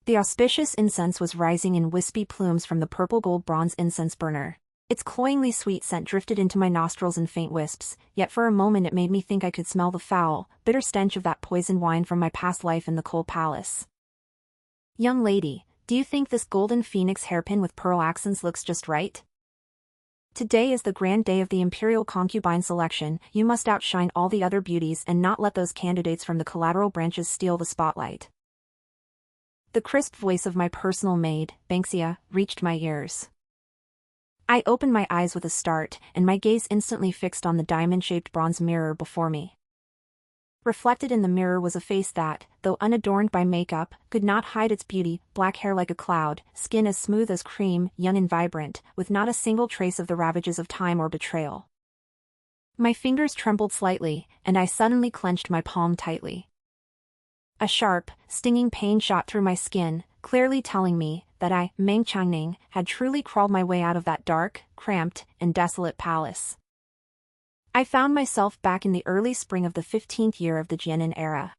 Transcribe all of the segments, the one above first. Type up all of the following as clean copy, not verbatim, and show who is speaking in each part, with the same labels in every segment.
Speaker 1: The auspicious incense was rising in wispy plumes from the purple-gold bronze incense burner. Its cloyingly sweet scent drifted into my nostrils in faint wisps, yet for a moment it made me think I could smell the foul, bitter stench of that poisoned wine from my past life in the coal palace. Young lady, do you think this golden phoenix hairpin with pearl accents looks just right? Today is the grand day of the imperial concubine selection. You must outshine all the other beauties and not let those candidates from the collateral branches steal the spotlight. The crisp voice of my personal maid, Banksia, reached my ears. I opened my eyes with a start, and my gaze instantly fixed on the diamond-shaped bronze mirror before me. Reflected in the mirror was a face that, though unadorned by makeup, could not hide its beauty: black hair like a cloud, skin as smooth as cream, young and vibrant, with not a single trace of the ravages of time or betrayal. My fingers trembled slightly, and I suddenly clenched my palm tightly. A sharp, stinging pain shot through my skin, clearly telling me that I, Meng Changning, had truly crawled my way out of that dark, cramped, and desolate palace. I found myself back in the early spring of the 15th year of the Jianan era.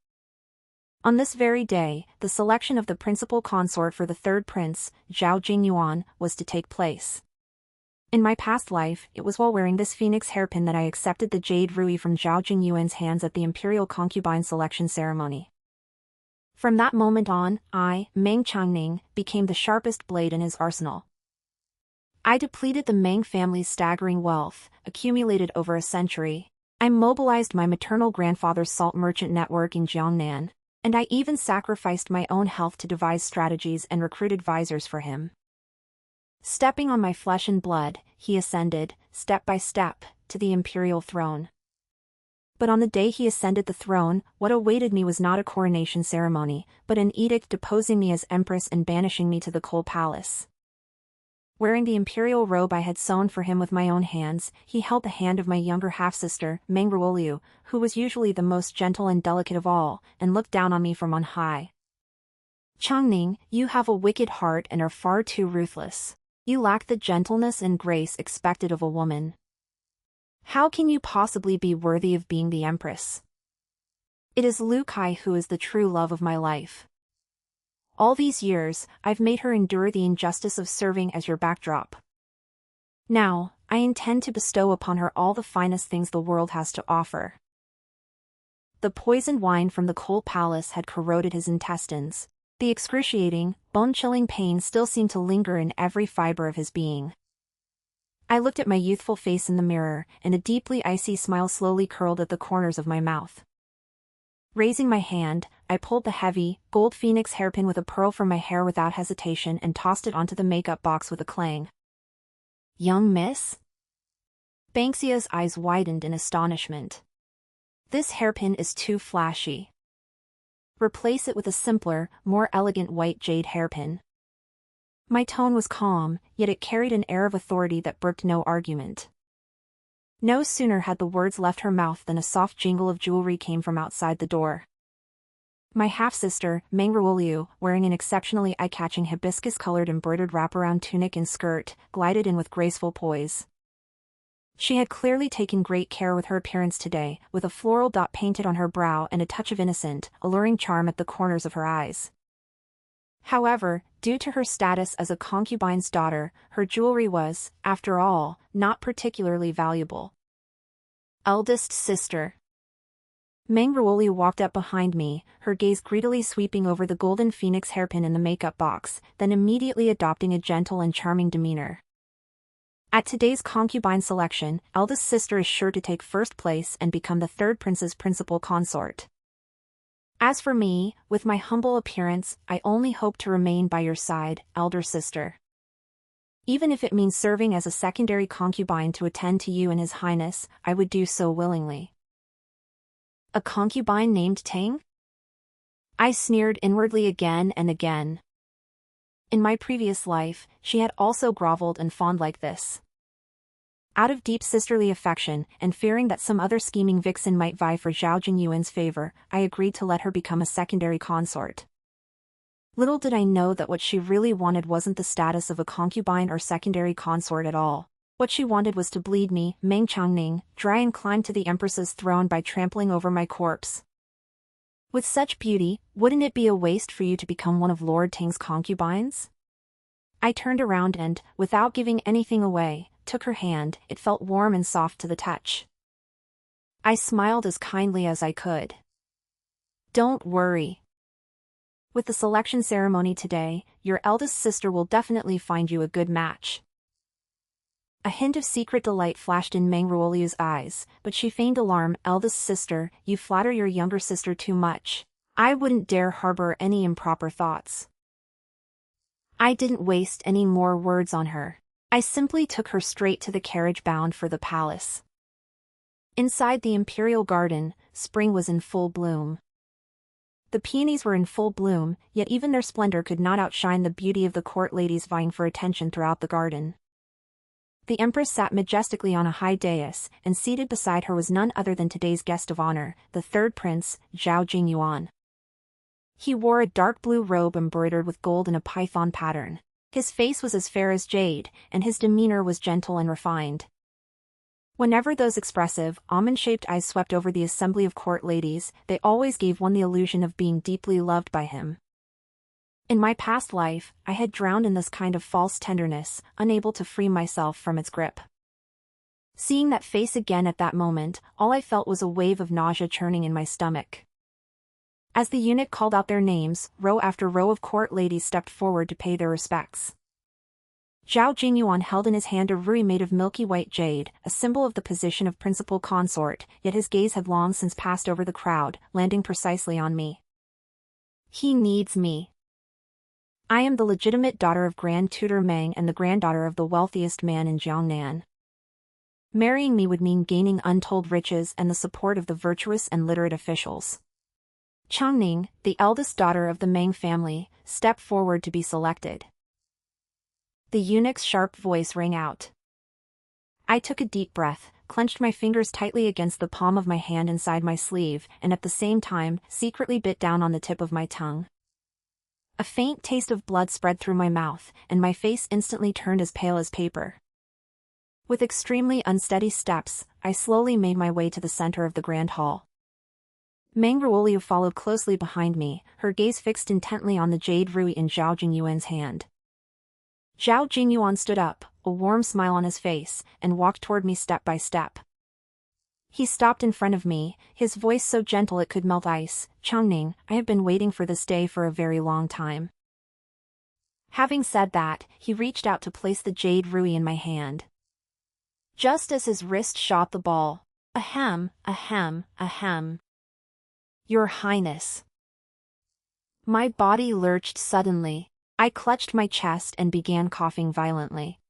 Speaker 1: On this very day, the selection of the principal consort for the third prince, Zhao Jingyuan, was to take place. In my past life, it was while wearing this phoenix hairpin that I accepted the jade rui from Zhao Jingyuan's hands at the imperial concubine selection ceremony. From that moment on, I, Meng Changning, became the sharpest blade in his arsenal. I depleted the Meng family's staggering wealth, accumulated over a century. I mobilized my maternal grandfather's salt merchant network in Jiangnan, and I even sacrificed my own health to devise strategies and recruit advisors for him. Stepping on my flesh and blood, he ascended, step by step, to the imperial throne. But on the day he ascended the throne, what awaited me was not a coronation ceremony, but an edict deposing me as Empress and banishing me to the coal palace. Wearing the imperial robe I had sewn for him with my own hands, he held the hand of my younger half-sister, Meng Ruoliu, who was usually the most gentle and delicate of all, and looked down on me from on high. Changning, you have a wicked heart and are far too ruthless. You lack the gentleness and grace expected of a woman. How can you possibly be worthy of being the Empress? It is Lu Kai who is the true love of my life. All these years, I've made her endure the injustice of serving as your backdrop. Now, I intend to bestow upon her all the finest things the world has to offer. The poisoned wine from the coal palace had corroded his intestines. The excruciating, bone-chilling pain still seemed to linger in every fiber of his being. I looked at my youthful face in the mirror, and a deeply icy smile slowly curled at the corners of my mouth. Raising my hand, I pulled the heavy, gold phoenix hairpin with a pearl from my hair without hesitation and tossed it onto the makeup box with a clang. Young miss? Banksia's eyes widened in astonishment. This hairpin is too flashy. Replace it with a simpler, more elegant white jade hairpin. My tone was calm, yet it carried an air of authority that brooked no argument. No sooner had the words left her mouth than a soft jingle of jewelry came from outside the door. My half-sister, Meng Ruoliu, wearing an exceptionally eye-catching hibiscus-colored embroidered wraparound tunic and skirt, glided in with graceful poise. She had clearly taken great care with her appearance today, with a floral dot painted on her brow and a touch of innocent, alluring charm at the corners of her eyes. However, due to her status as a concubine's daughter, her jewelry was, after all, not particularly valuable. Eldest sister. Meng Ruoliu walked up behind me, her gaze greedily sweeping over the golden phoenix hairpin in the makeup box, then immediately adopting a gentle and charming demeanor. At today's concubine selection, eldest sister is sure to take first place and become the third prince's principal consort. As for me, with my humble appearance, I only hope to remain by your side, elder sister. Even if it means serving as a secondary concubine to attend to you and His Highness, I would do so willingly. A concubine named Tang? I sneered inwardly again and again. In my previous life, she had also groveled and fawned like this. Out of deep sisterly affection, and fearing that some other scheming vixen might vie for Zhao Jingyuan's favor, I agreed to let her become a secondary consort. Little did I know that what she really wanted wasn't the status of a concubine or secondary consort at all. What she wanted was to bleed me, Meng Changning, dry and climb to the Empress's throne by trampling over my corpse. With such beauty, wouldn't it be a waste for you to become one of Lord Ting's concubines? I turned around and, without giving anything away, took her hand. It felt warm and soft to the touch. I smiled as kindly as I could. Don't worry. With the selection ceremony today, your eldest sister will definitely find you a good match. A hint of secret delight flashed in Meng Ruoliu's eyes, but she feigned alarm. Eldest sister, you flatter your younger sister too much. I wouldn't dare harbor any improper thoughts. I didn't waste any more words on her. I simply took her straight to the carriage bound for the palace. Inside the imperial garden, spring was in full bloom. The peonies were in full bloom, yet even their splendor could not outshine the beauty of the court ladies vying for attention throughout the garden. The Empress sat majestically on a high dais, and seated beside her was none other than today's guest of honor, the third Prince, Zhao Jingyuan. He wore a dark blue robe embroidered with gold in a python pattern. His face was as fair as jade, and his demeanor was gentle and refined. Whenever those expressive, almond-shaped eyes swept over the assembly of court ladies, they always gave one the illusion of being deeply loved by him. In my past life, I had drowned in this kind of false tenderness, unable to free myself from its grip. Seeing that face again at that moment, all I felt was a wave of nausea churning in my stomach. As the eunuch called out their names, row after row of court ladies stepped forward to pay their respects. Zhao Jingyuan held in his hand a rui made of milky white jade, a symbol of the position of principal consort, yet his gaze had long since passed over the crowd, landing precisely on me. He needs me. I am the legitimate daughter of Grand Tutor Meng and the granddaughter of the wealthiest man in Jiangnan. Marrying me would mean gaining untold riches and the support of the virtuous and literate officials. Changning, the eldest daughter of the Meng family, stepped forward to be selected. The eunuch's sharp voice rang out. I took a deep breath, clenched my fingers tightly against the palm of my hand inside my sleeve, and at the same time, secretly bit down on the tip of my tongue. A faint taste of blood spread through my mouth, and my face instantly turned as pale as paper. With extremely unsteady steps, I slowly made my way to the center of the grand hall. Meng Ruoliu followed closely behind me, her gaze fixed intently on the jade rui in Zhao Jingyuan's hand. Zhao Jingyuan stood up, a warm smile on his face, and walked toward me step by step. He stopped in front of me, his voice so gentle it could melt ice. Changning, I have been waiting for this day for a very long time. Having said that, he reached out to place the jade rui in my hand. Just as his wrist shot the ball. Ahem, ahem, ahem. Your Highness. My body lurched suddenly. I clutched my chest and began coughing violently.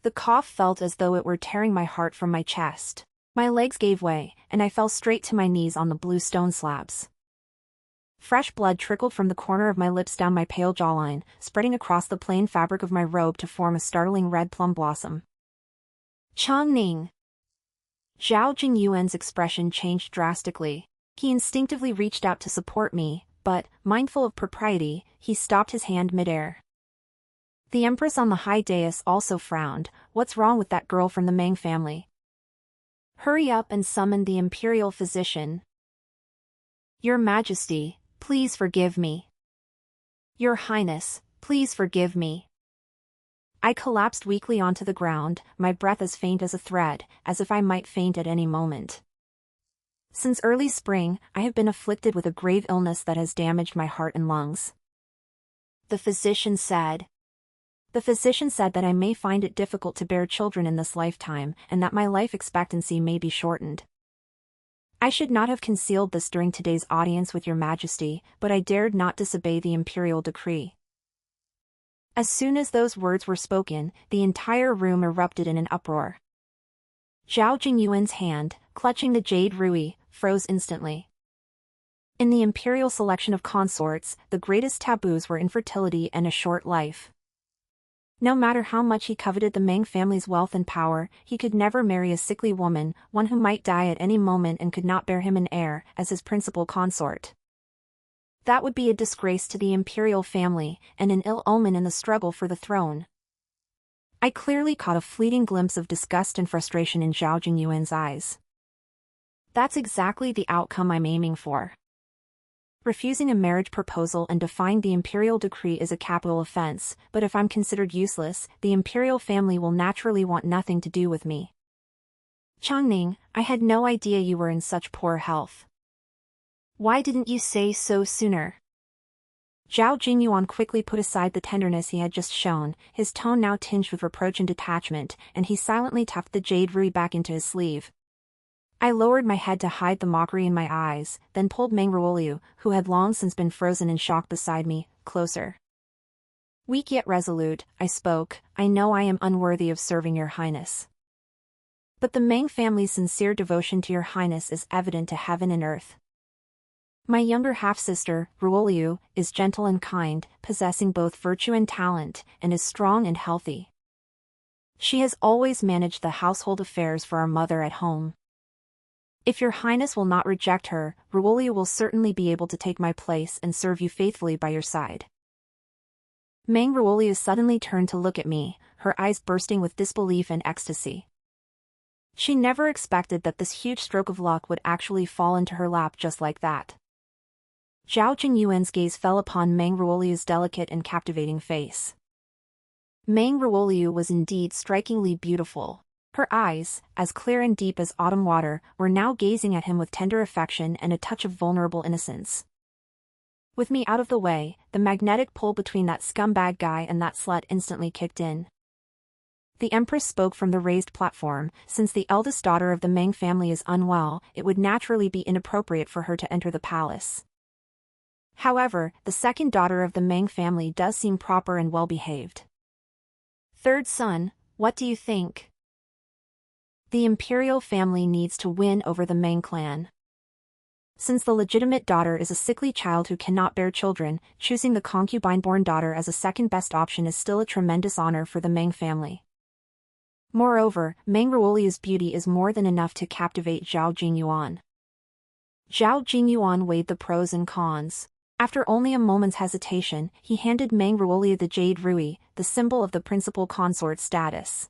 Speaker 1: The cough felt as though it were tearing my heart from my chest. My legs gave way, and I fell straight to my knees on the blue stone slabs. Fresh blood trickled from the corner of my lips down my pale jawline, spreading across the plain fabric of my robe to form a startling red plum blossom. Changning! Zhao Jingyuan's expression changed drastically. He instinctively reached out to support me, but, mindful of propriety, he stopped his hand midair. The Empress on the high dais also frowned. What's wrong with that girl from the Meng family? Hurry up and summon the imperial physician. Your Majesty, please forgive me. Your Highness, please forgive me. I collapsed weakly onto the ground, my breath as faint as a thread, as if I might faint at any moment. Since early spring, I have been afflicted with a grave illness that has damaged my heart and lungs. The physician said. The physician said that I may find it difficult to bear children in this lifetime, and that my life expectancy may be shortened. I should not have concealed this during today's audience with your Majesty, but I dared not disobey the imperial decree. As soon as those words were spoken, the entire room erupted in an uproar. Zhao Jingyuan's hand, clutching the jade rui, froze instantly. In the imperial selection of consorts, the greatest taboos were infertility and a short life. No matter how much he coveted the Meng family's wealth and power, he could never marry a sickly woman, one who might die at any moment and could not bear him an heir, as his principal consort. That would be a disgrace to the imperial family, and an ill omen in the struggle for the throne. I clearly caught a fleeting glimpse of disgust and frustration in Zhao Jingyuan's eyes. That's exactly the outcome I'm aiming for. Refusing a marriage proposal and defying the imperial decree is a capital offense, but if I'm considered useless, the imperial family will naturally want nothing to do with me. Changning, I had no idea you were in such poor health. Why didn't you say so sooner? Zhao Jingyuan quickly put aside the tenderness he had just shown, his tone now tinged with reproach and detachment, and he silently tucked the jade rui back into his sleeve. I lowered my head to hide the mockery in my eyes, then pulled Meng Ruoliu, who had long since been frozen in shock beside me, closer. Weak yet resolute, I spoke, I know I am unworthy of serving your highness. But the Meng family's sincere devotion to your highness is evident to heaven and earth. My younger half-sister, Ruoliu, is gentle and kind, possessing both virtue and talent, and is strong and healthy. She has always managed the household affairs for our mother at home. If your highness will not reject her, Ruoliu will certainly be able to take my place and serve you faithfully by your side. Meng Ruoliu suddenly turned to look at me, her eyes bursting with disbelief and ecstasy. She never expected that this huge stroke of luck would actually fall into her lap just like that. Zhao Jingyuan's gaze fell upon Meng Ruoliu's delicate and captivating face. Meng Ruoliu was indeed strikingly beautiful. Her eyes, as clear and deep as autumn water, were now gazing at him with tender affection and a touch of vulnerable innocence. With me out of the way, the magnetic pull between that scumbag guy and that slut instantly kicked in. The Empress spoke from the raised platform. Since the eldest daughter of the Meng family is unwell, it would naturally be inappropriate for her to enter the palace. However, the second daughter of the Meng family does seem proper and well-behaved. Third son, what do you think? The imperial family needs to win over the Meng clan. Since the legitimate daughter is a sickly child who cannot bear children, choosing the concubine-born daughter as a second-best option is still a tremendous honor for the Meng family. Moreover, Meng Ruoliu's beauty is more than enough to captivate Zhao Jingyuan. Zhao Jingyuan weighed the pros and cons. After only a moment's hesitation, he handed Meng Ruoliu the jade rui, the symbol of the principal consort status.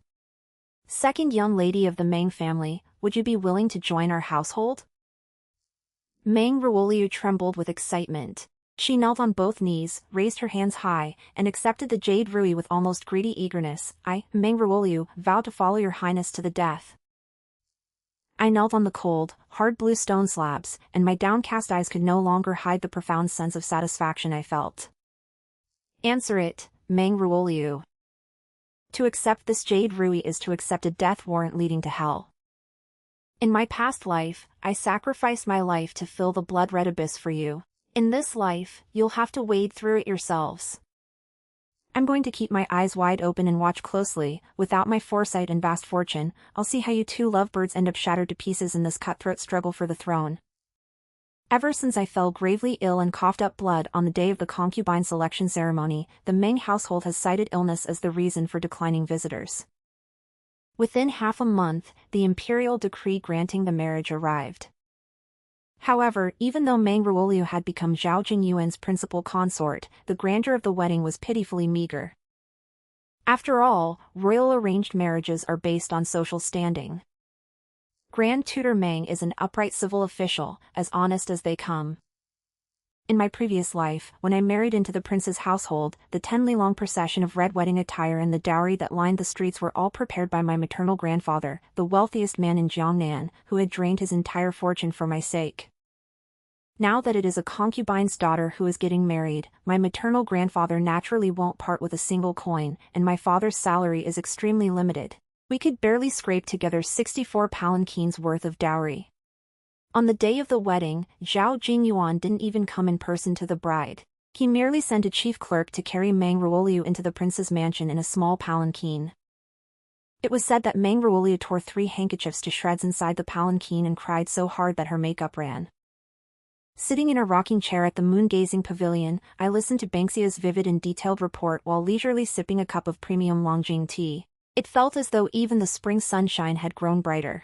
Speaker 1: Second young lady of the Meng family, would you be willing to join our household? Meng Ruoliu trembled with excitement. She knelt on both knees, raised her hands high, and accepted the jade rui with almost greedy eagerness. I, Meng Ruoliu, vow to follow your highness to the death. I knelt on the cold, hard blue stone slabs, and my downcast eyes could no longer hide the profound sense of satisfaction I felt. Answer it, Meng Ruoliu. To accept this jade rui is to accept a death warrant leading to hell. In my past life, I sacrificed my life to fill the blood-red abyss for you. In this life, you'll have to wade through it yourselves. I'm going to keep my eyes wide open and watch closely. Without my foresight and vast fortune, I'll see how you two lovebirds end up shattered to pieces in this cutthroat struggle for the throne. Ever since I fell gravely ill and coughed up blood on the day of the concubine selection ceremony, the Meng household has cited illness as the reason for declining visitors. Within half a month, the imperial decree granting the marriage arrived. However, even though Meng Ruoliu had become Zhao Jingyuan's principal consort, the grandeur of the wedding was pitifully meager. After all, royal arranged marriages are based on social standing. Grand Tutor Meng is an upright civil official, as honest as they come. In my previous life, when I married into the prince's household, the 10-li-long procession of red wedding attire and the dowry that lined the streets were all prepared by my maternal grandfather, the wealthiest man in Jiangnan, who had drained his entire fortune for my sake. Now that it is a concubine's daughter who is getting married, my maternal grandfather naturally won't part with a single coin, and my father's salary is extremely limited. We could barely scrape together 64 palanquins worth of dowry. On the day of the wedding, Zhao Jingyuan didn't even come in person to the bride. He merely sent a chief clerk to carry Meng Ruoliu into the prince's mansion in a small palanquin. It was said that Meng Ruoliu tore 3 handkerchiefs to shreds inside the palanquin and cried so hard that her makeup ran. Sitting in a rocking chair at the moon-gazing pavilion, I listened to Banksia's vivid and detailed report while leisurely sipping a cup of premium Longjing tea. It felt as though even the spring sunshine had grown brighter.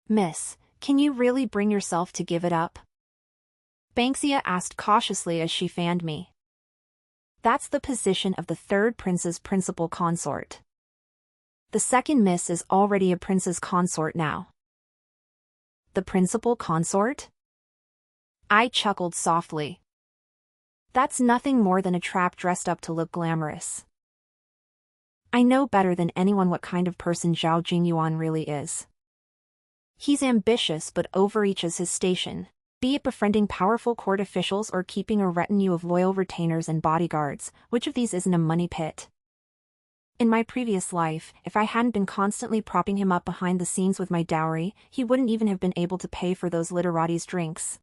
Speaker 1: Miss, can you really bring yourself to give it up? Banksia asked cautiously as she fanned me. That's the position of the third prince's principal consort. The second miss is already a prince's consort now. The principal consort? I chuckled softly. That's nothing more than a trap dressed up to look glamorous. I know better than anyone what kind of person Zhao Jingyuan really is. He's ambitious but overreaches his station, be it befriending powerful court officials or keeping a retinue of loyal retainers and bodyguards. Which of these isn't a money pit? In my previous life, if I hadn't been constantly propping him up behind the scenes with my dowry, he wouldn't even have been able to pay for those literati's drinks.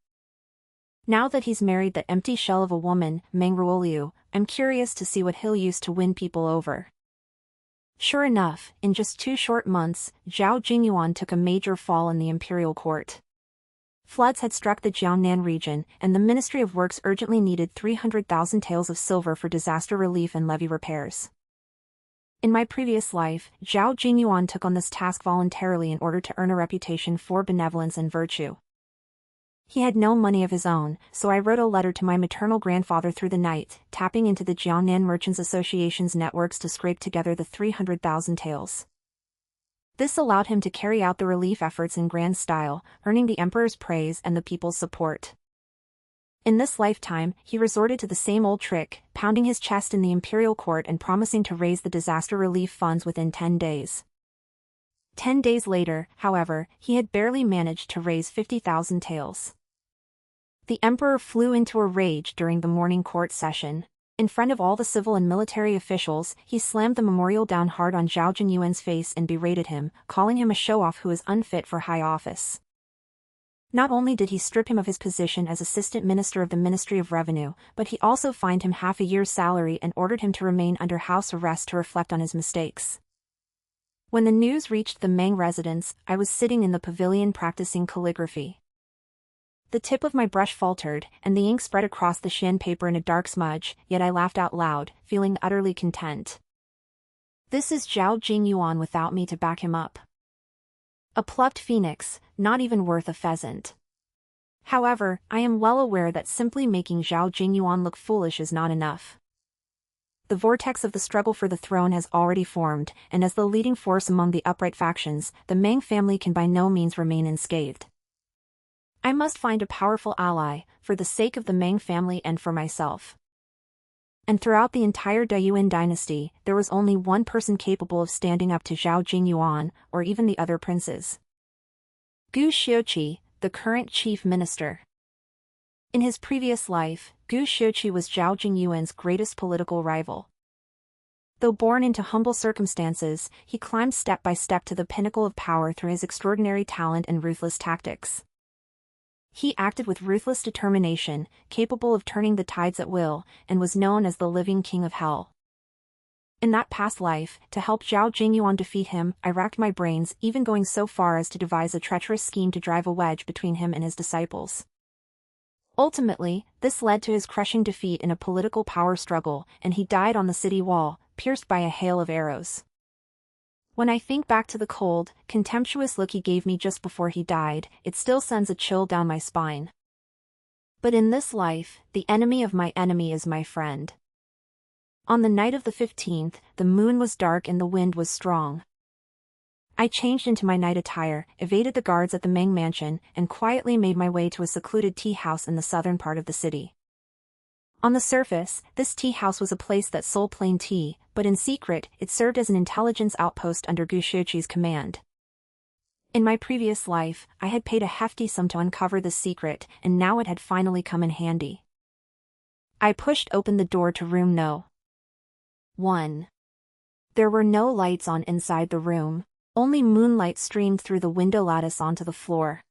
Speaker 1: Now that he's married that empty shell of a woman, Meng Ruoliu, I'm curious to see what he'll use to win people over. Sure enough, in just 2 short months, Zhao Jingyuan took a major fall in the imperial court. Floods had struck the Jiangnan region, and the Ministry of Works urgently needed 300,000 taels of silver for disaster relief and levee repairs. In my previous life, Zhao Jingyuan took on this task voluntarily in order to earn a reputation for benevolence and virtue. He had no money of his own, so I wrote a letter to my maternal grandfather through the night, tapping into the Jiangnan Merchants Association's networks to scrape together the 300,000 taels. This allowed him to carry out the relief efforts in grand style, earning the emperor's praise and the people's support. In this lifetime, he resorted to the same old trick, pounding his chest in the imperial court and promising to raise the disaster relief funds within 10 days. 10 days later, however, he had barely managed to raise 50,000 taels. The emperor flew into a rage during the morning court session. In front of all the civil and military officials, he slammed the memorial down hard on Zhao Jingyuan's face and berated him, calling him a show-off who is unfit for high office. Not only did he strip him of his position as assistant minister of the Ministry of Revenue, but he also fined him half a year's salary and ordered him to remain under house arrest to reflect on his mistakes. When the news reached the Meng residence, I was sitting in the pavilion practicing calligraphy. The tip of my brush faltered, and the ink spread across the shin paper in a dark smudge, yet I laughed out loud, feeling utterly content. This is Zhao Jingyuan without me to back him up. A plucked phoenix, not even worth a pheasant. However, I am well aware that simply making Zhao Jingyuan look foolish is not enough. The vortex of the struggle for the throne has already formed, and as the leading force among the upright factions, the Meng family can by no means remain unscathed. I must find a powerful ally, for the sake of the Meng family and for myself. And throughout the entire Dayuan dynasty, there was only one person capable of standing up to Zhao Jingyuan, or even the other princes. Gu Xiuqi, the current chief minister. In his previous life, Gu Xiuqi was Zhao Jingyuan's greatest political rival. Though born into humble circumstances, he climbed step by step to the pinnacle of power through his extraordinary talent and ruthless tactics. He acted with ruthless determination, capable of turning the tides at will, and was known as the living king of hell. In that past life, to help Zhao Jingyuan defeat him, I racked my brains, even going so far as to devise a treacherous scheme to drive a wedge between him and his disciples. Ultimately, this led to his crushing defeat in a political power struggle, and he died on the city wall, pierced by a hail of arrows. When I think back to the cold, contemptuous look he gave me just before he died, it still sends a chill down my spine. But in this life, the enemy of my enemy is my friend. On the night of the 15th, the moon was dark and the wind was strong. I changed into my night attire, evaded the guards at the Meng mansion, and quietly made my way to a secluded tea house in the southern part of the city. On the surface, this tea house was a place that sold plain tea, but in secret, it served as an intelligence outpost under Gu Xiuqi's command. In my previous life, I had paid a hefty sum to uncover this secret, and now it had finally come in handy. I pushed open the door to room No. 1. There were no lights on inside the room, only moonlight streamed through the window lattice onto the floor.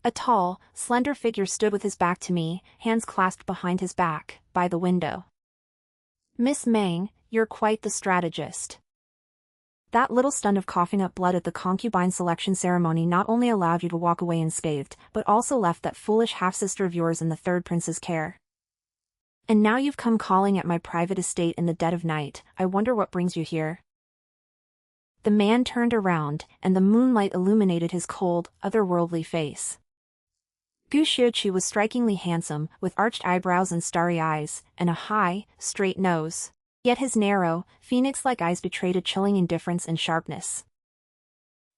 Speaker 1: A tall, slender figure stood with his back to me, hands clasped behind his back, by the window. "Miss Meng, you're quite the strategist." That little stunt of coughing up blood at the concubine selection ceremony not only allowed you to walk away unscathed, but also left that foolish half-sister of yours in the third prince's care. And now you've come calling at my private estate in the dead of night. I wonder what brings you here. The man turned around, and the moonlight illuminated his cold, otherworldly face. Gu Xiuqi was strikingly handsome, with arched eyebrows and starry eyes, and a high, straight nose. Yet his narrow, phoenix-like eyes betrayed a chilling indifference and sharpness.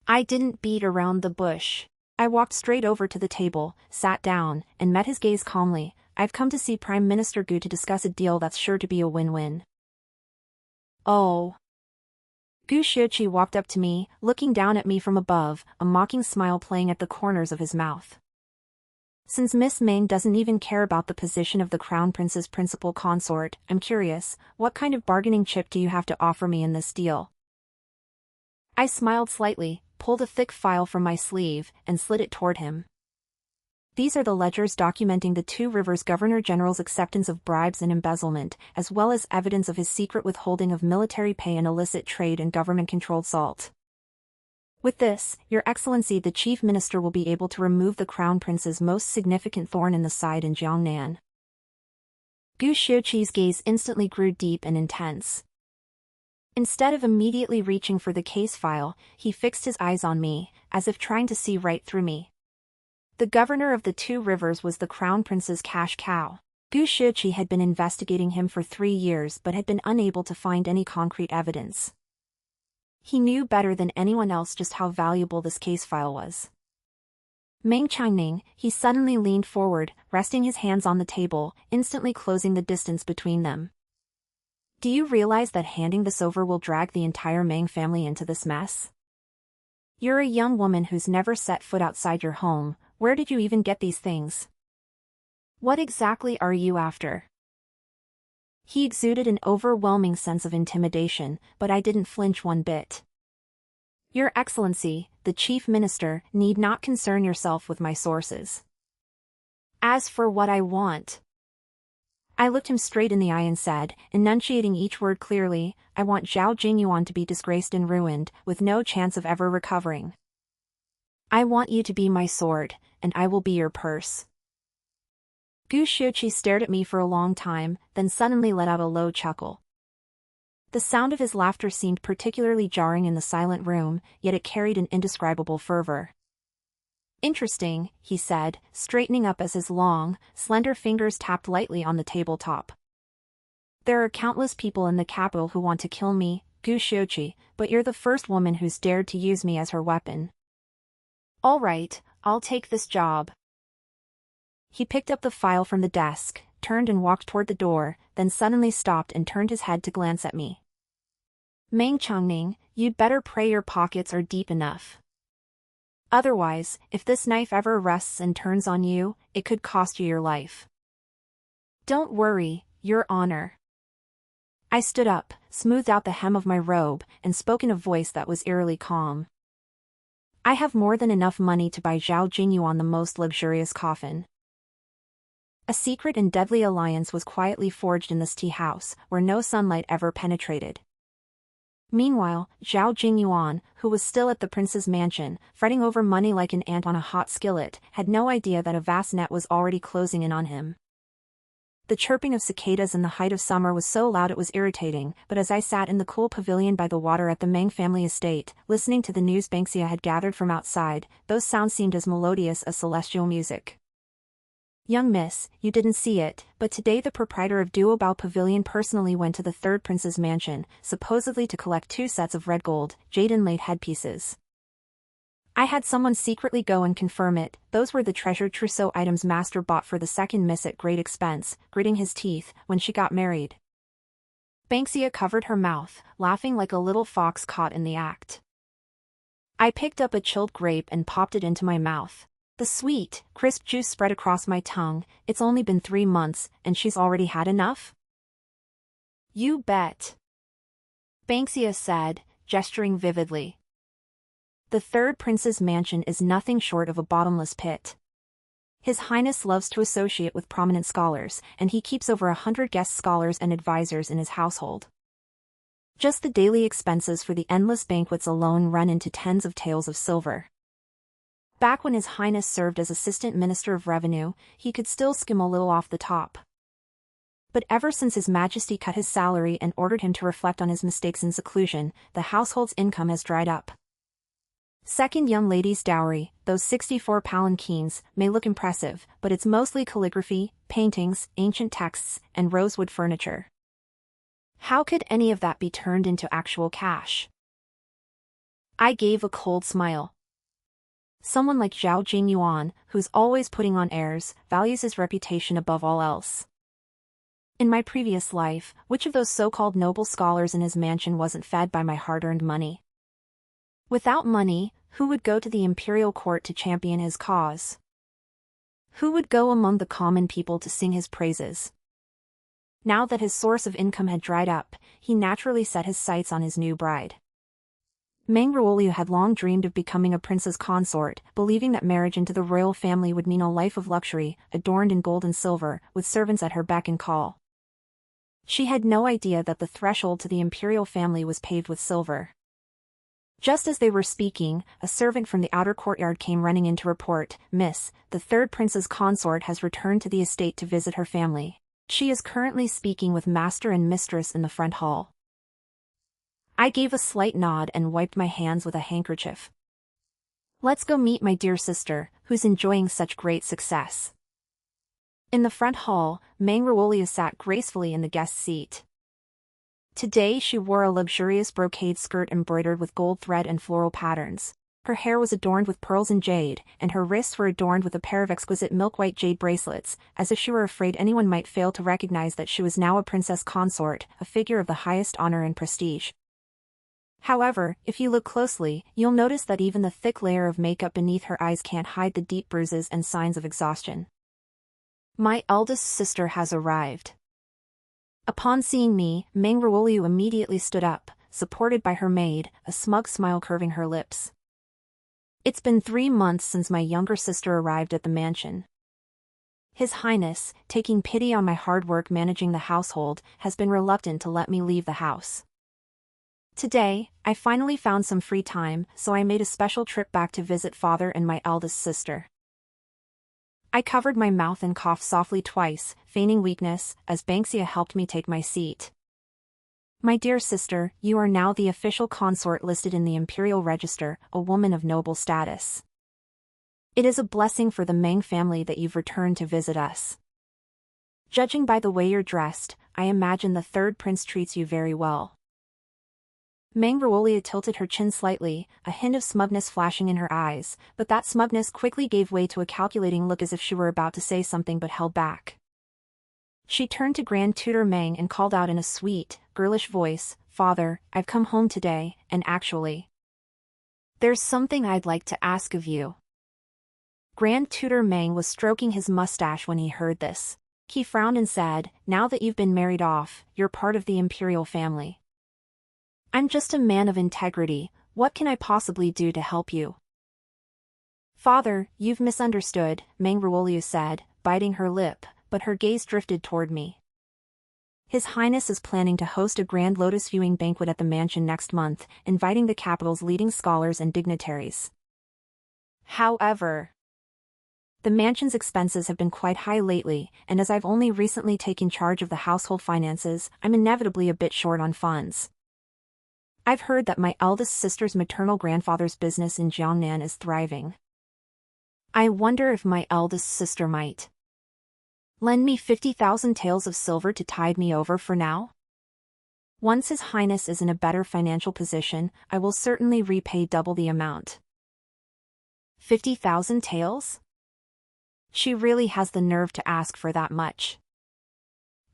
Speaker 1: "I didn't beat around the bush," I walked straight over to the table, sat down, and met his gaze calmly. I've come to see Prime Minister Gu to discuss a deal that's sure to be a win-win. Oh. Gu Shiuqi walked up to me, looking down at me from above, a mocking smile playing at the corners of his mouth. Since Miss Meng doesn't even care about the position of the Crown Prince's principal consort, I'm curious, what kind of bargaining chip do you have to offer me in this deal? I smiled slightly, pulled a thick file from my sleeve, and slid it toward him. These are the ledgers documenting the Two Rivers Governor-General's acceptance of bribes and embezzlement, as well as evidence of his secret withholding of military pay and illicit trade in government-controlled salt. With this, Your Excellency the Chief Minister will be able to remove the Crown Prince's most significant thorn in the side in Jiangnan. Gu Shiuqi's gaze instantly grew deep and intense. Instead of immediately reaching for the case file, he fixed his eyes on me, as if trying to see right through me. The governor of the Two Rivers was the Crown Prince's cash cow. Gu Shiuqi had been investigating him for 3 years but had been unable to find any concrete evidence. He knew better than anyone else just how valuable this case file was. Meng Changning, he suddenly leaned forward, resting his hands on the table, instantly closing the distance between them. Do you realize that handing this over will drag the entire Meng family into this mess? You're a young woman who's never set foot outside your home. Where did you even get these things? What exactly are you after? He exuded an overwhelming sense of intimidation, but I didn't flinch one bit. Your Excellency, the Chief Minister, need not concern yourself with my sources. As for what I want, I looked him straight in the eye and said, enunciating each word clearly, I want Zhao Jingyuan to be disgraced and ruined, with no chance of ever recovering. I want you to be my sword, and I will be your purse. Gu Shiuqi stared at me for a long time, then suddenly let out a low chuckle. The sound of his laughter seemed particularly jarring in the silent room, yet it carried an indescribable fervor. Interesting, he said, straightening up as his long, slender fingers tapped lightly on the tabletop. There are countless people in the capital who want to kill me, Gu Shiuqi, but you're the first woman who's dared to use me as her weapon. All right, I'll take this job. He picked up the file from the desk, turned and walked toward the door, then suddenly stopped and turned his head to glance at me. Meng Changning, you'd better pray your pockets are deep enough. Otherwise, if this knife ever rests and turns on you, it could cost you your life. Don't worry, Your Honor. I stood up, smoothed out the hem of my robe, and spoke in a voice that was eerily calm. I have more than enough money to buy Zhao Jingyuan the most luxurious coffin. A secret and deadly alliance was quietly forged in this tea house, where no sunlight ever penetrated. Meanwhile, Zhao Jingyuan, who was still at the prince's mansion, fretting over money like an ant on a hot skillet, had no idea that a vast net was already closing in on him. The chirping of cicadas in the height of summer was so loud it was irritating, but as I sat in the cool pavilion by the water at the Meng family estate, listening to the news Banksia had gathered from outside, those sounds seemed as melodious as celestial music. Young miss, you didn't see it, but today the proprietor of Duobao Pavilion personally went to the third prince's mansion, supposedly to collect 2 sets of red gold, jade inlaid headpieces. I had someone secretly go and confirm it. Those were the treasured trousseau items master bought for the second miss at great expense, gritting his teeth, when she got married. Banksia covered her mouth, laughing like a little fox caught in the act. I picked up a chilled grape and popped it into my mouth. The sweet, crisp juice spread across my tongue. It's only been 3 months, and she's already had enough? You bet. Banksia said, gesturing vividly. The third prince's mansion is nothing short of a bottomless pit. His Highness loves to associate with prominent scholars, and he keeps over 100 guest scholars and advisors in his household. Just the daily expenses for the endless banquets alone run into tens of taels of silver. Back when His Highness served as Assistant Minister of Revenue, he could still skim a little off the top. But ever since His Majesty cut his salary and ordered him to reflect on his mistakes in seclusion, the household's income has dried up. Second young lady's dowry, those 64 palanquins, may look impressive, but it's mostly calligraphy, paintings, ancient texts, and rosewood furniture. How could any of that be turned into actual cash? I gave a cold smile. Someone like Zhao Jingyuan, who's always putting on airs, values his reputation above all else. In my previous life, which of those so-called noble scholars in his mansion wasn't fed by my hard-earned money? Without money, who would go to the imperial court to champion his cause? Who would go among the common people to sing his praises? Now that his source of income had dried up, he naturally set his sights on his new bride. Meng Ruoliu had long dreamed of becoming a prince's consort, believing that marriage into the royal family would mean a life of luxury, adorned in gold and silver, with servants at her beck and call. She had no idea that the threshold to the imperial family was paved with silver. Just as they were speaking, a servant from the outer courtyard came running in to report, "Miss, the third prince's consort has returned to the estate to visit her family. She is currently speaking with master and mistress in the front hall." I gave a slight nod and wiped my hands with a handkerchief. "Let's go meet my dear sister, who's enjoying such great success." In the front hall, Meng Ruoliu sat gracefully in the guest seat. Today she wore a luxurious brocade skirt embroidered with gold thread and floral patterns. Her hair was adorned with pearls and jade, and her wrists were adorned with a pair of exquisite milk-white jade bracelets, as if she were afraid anyone might fail to recognize that she was now a princess consort, a figure of the highest honor and prestige. However, if you look closely, you'll notice that even the thick layer of makeup beneath her eyes can't hide the deep bruises and signs of exhaustion. My eldest sister has arrived. Upon seeing me, Meng Ruoliu immediately stood up, supported by her maid, a smug smile curving her lips. It's been 3 months since my younger sister arrived at the mansion. His Highness, taking pity on my hard work managing the household, has been reluctant to let me leave the house. Today, I finally found some free time, so I made a special trip back to visit father and my eldest sister. I covered my mouth and coughed softly twice, feigning weakness, as Banksia helped me take my seat. My dear sister, you are now the official consort listed in the imperial register, a woman of noble status. It is a blessing for the Meng family that you've returned to visit us. Judging by the way you're dressed, I imagine the third prince treats you very well. Meng Ruoliu tilted her chin slightly, a hint of smugness flashing in her eyes, but that smugness quickly gave way to a calculating look as if she were about to say something but held back. She turned to Grand Tutor Meng and called out in a sweet, girlish voice, "Father, I've come home today, and actually, there's something I'd like to ask of you." Grand Tutor Meng was stroking his mustache when he heard this. He frowned and said, "Now that you've been married off, you're part of the imperial family. I'm just a man of integrity, what can I possibly do to help you?" "Father, you've misunderstood," Meng Ruoliu said, biting her lip, but her gaze drifted toward me. His Highness is planning to host a grand lotus viewing banquet at the mansion next month, inviting the capital's leading scholars and dignitaries. However, the mansion's expenses have been quite high lately, and as I've only recently taken charge of the household finances, I'm inevitably a bit short on funds. I've heard that my eldest sister's maternal grandfather's business in Jiangnan is thriving. I wonder if my eldest sister might lend me 50,000 taels of silver to tide me over for now. Once His Highness is in a better financial position, I will certainly repay double the amount. 50,000 taels? She really has the nerve to ask for that much.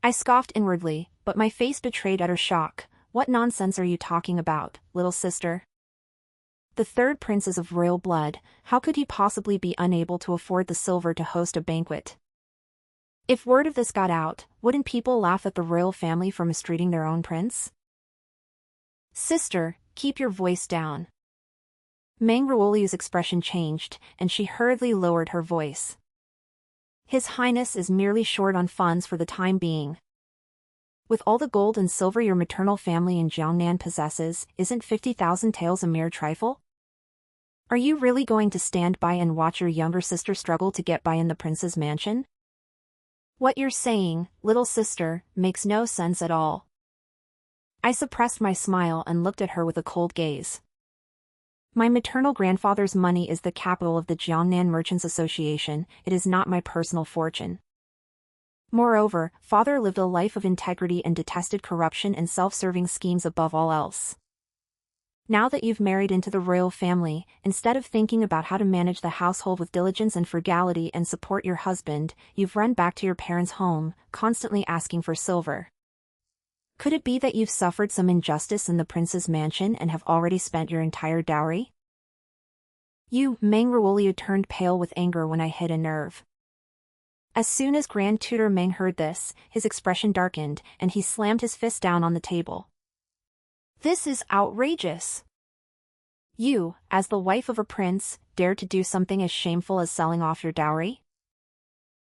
Speaker 1: I scoffed inwardly, but my face betrayed utter shock. What nonsense are you talking about, little sister? The third prince is of royal blood, how could he possibly be unable to afford the silver to host a banquet? If word of this got out, wouldn't people laugh at the royal family for mistreating their own prince? Sister, keep your voice down. Meng Ruoliu's expression changed, and she hurriedly lowered her voice. His Highness is merely short on funds for the time being. With all the gold and silver your maternal family in Jiangnan possesses, isn't 50,000 taels a mere trifle? Are you really going to stand by and watch your younger sister struggle to get by in the prince's mansion? What you're saying, little sister, makes no sense at all. I suppressed my smile and looked at her with a cold gaze. My maternal grandfather's money is the capital of the Jiangnan Merchants Association, it is not my personal fortune. Moreover, father lived a life of integrity and detested corruption and self-serving schemes above all else. Now that you've married into the royal family, instead of thinking about how to manage the household with diligence and frugality and support your husband, you've run back to your parents' home, constantly asking for silver. Could it be that you've suffered some injustice in the prince's mansion and have already spent your entire dowry? Meng Ruoliu turned pale with anger when I hit a nerve. As soon as Grand Tutor Meng heard this, his expression darkened, and he slammed his fist down on the table. This is outrageous. You, as the wife of a prince, dare to do something as shameful as selling off your dowry?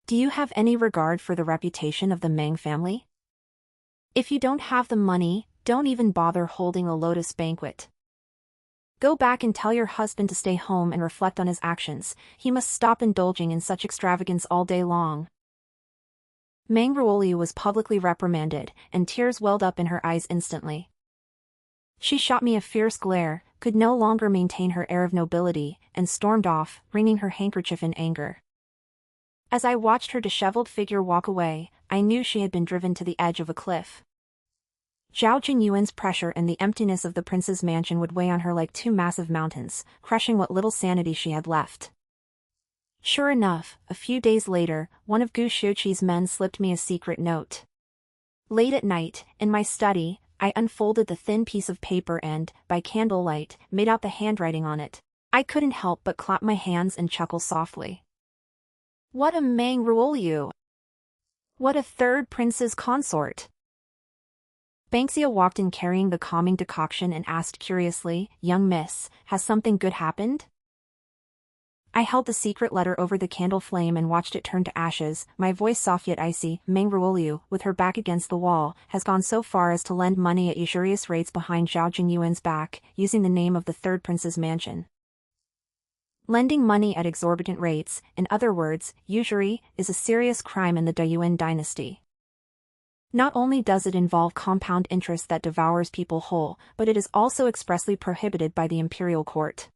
Speaker 1: Do you have any regard for the reputation of the Meng family? If you don't have the money, don't even bother holding a lotus banquet. Go back and tell your husband to stay home and reflect on his actions. He must stop indulging in such extravagance all day long. Meng Ruoliu was publicly reprimanded, and tears welled up in her eyes instantly. She shot me a fierce glare, could no longer maintain her air of nobility, and stormed off, wringing her handkerchief in anger. As I watched her disheveled figure walk away, I knew she had been driven to the edge of a cliff. Zhao Jingyuan's pressure and the emptiness of the prince's mansion would weigh on her like two massive mountains, crushing what little sanity she had left. Sure enough, a few days later, one of Gu Xiuqi's men slipped me a secret note. Late at night, in my study, I unfolded the thin piece of paper and, by candlelight, made out the handwriting on it. I couldn't help but clap my hands and chuckle softly. What a Meng Ruoliu! What a third prince's consort! Banksia walked in carrying the calming decoction and asked curiously, "Young miss, has something good happened?" I held the secret letter over the candle flame and watched it turn to ashes, my voice soft yet icy. Meng Ruoliu, with her back against the wall, has gone so far as to lend money at usurious rates behind Zhao Jingyuan's back, using the name of the third prince's mansion. Lending money at exorbitant rates, in other words, usury, is a serious crime in the Dayuan dynasty. Not only does it involve compound interest that devours people whole, but it is also expressly prohibited by the imperial court.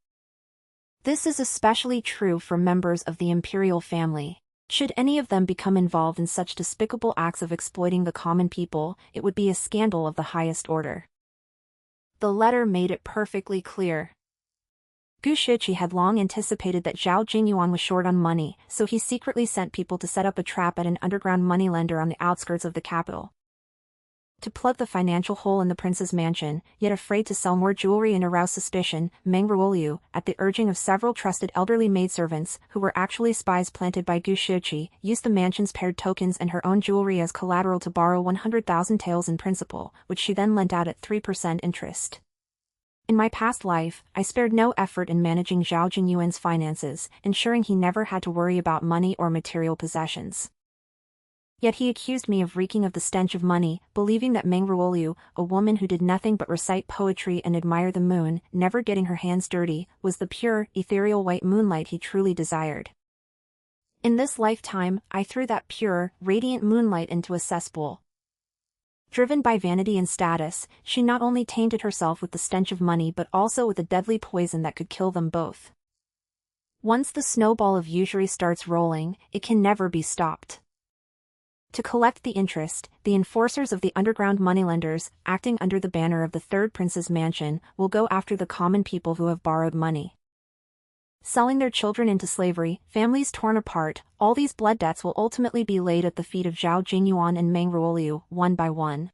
Speaker 1: This is especially true for members of the imperial family. Should any of them become involved in such despicable acts of exploiting the common people, it would be a scandal of the highest order. The letter made it perfectly clear. Gu Shiqi had long anticipated that Zhao Jingyuan was short on money, so he secretly sent people to set up a trap at an underground moneylender on the outskirts of the capital. To plug the financial hole in the prince's mansion, yet afraid to sell more jewelry and arouse suspicion, Meng Ruoliu, at the urging of several trusted elderly maidservants, who were actually spies planted by Gu Shiqi, used the mansion's paired tokens and her own jewelry as collateral to borrow 100,000 taels in principal, which she then lent out at 3% interest. In my past life, I spared no effort in managing Zhao Jingyuan's finances, ensuring he never had to worry about money or material possessions. Yet he accused me of reeking of the stench of money, believing that Meng Ruoliu, a woman who did nothing but recite poetry and admire the moon, never getting her hands dirty, was the pure, ethereal white moonlight he truly desired. In this lifetime, I threw that pure, radiant moonlight into a cesspool. Driven by vanity and status, she not only tainted herself with the stench of money but also with a deadly poison that could kill them both. Once the snowball of usury starts rolling, it can never be stopped. To collect the interest, the enforcers of the underground moneylenders, acting under the banner of the third prince's mansion, will go after the common people who have borrowed money. Selling their children into slavery, families torn apart, all these blood debts will ultimately be laid at the feet of Zhao Jingyuan and Meng Ruoliu, one by one.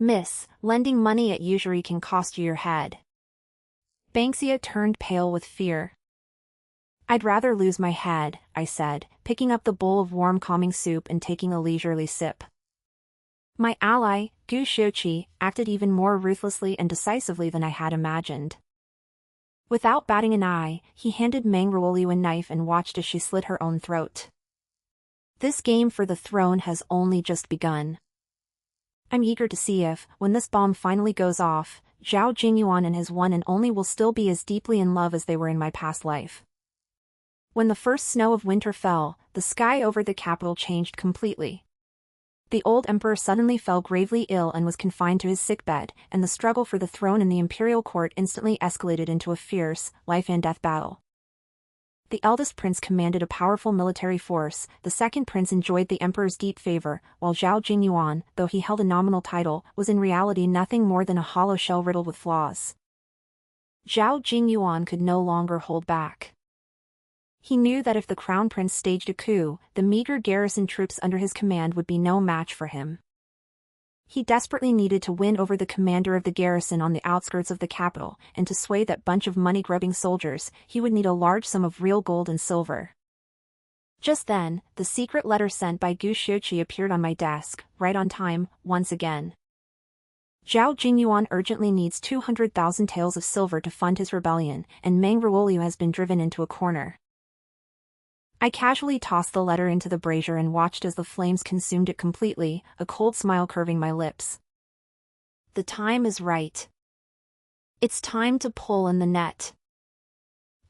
Speaker 1: Miss, lending money at usury can cost you your head. Banksia turned pale with fear. I'd rather lose my head, I said, picking up the bowl of warm calming soup and taking a leisurely sip. My ally, Gu Shiqi, acted even more ruthlessly and decisively than I had imagined. Without batting an eye, he handed Meng Ruoliu a knife and watched as she slit her own throat. This game for the throne has only just begun. I'm eager to see if, when this bomb finally goes off, Zhao Jingyuan and his one and only will still be as deeply in love as they were in my past life. When the first snow of winter fell, the sky over the capital changed completely. The old emperor suddenly fell gravely ill and was confined to his sickbed, and the struggle for the throne in the imperial court instantly escalated into a fierce, life-and-death battle. The eldest prince commanded a powerful military force, the second prince enjoyed the emperor's deep favor, while Zhao Jingyuan, though he held a nominal title, was in reality nothing more than a hollow shell riddled with flaws. Zhao Jingyuan could no longer hold back. He knew that if the crown prince staged a coup, the meager garrison troops under his command would be no match for him. He desperately needed to win over the commander of the garrison on the outskirts of the capital, and to sway that bunch of money-grubbing soldiers, he would need a large sum of real gold and silver. Just then, the secret letter sent by Gu Xiuqi appeared on my desk, right on time, once again. Zhao Jingyuan urgently needs 200,000 taels of silver to fund his rebellion, and Meng Ruoliu has been driven into a corner. I casually tossed the letter into the brazier and watched as the flames consumed it completely, a cold smile curving my lips. The time is right. It's time to pull in the net.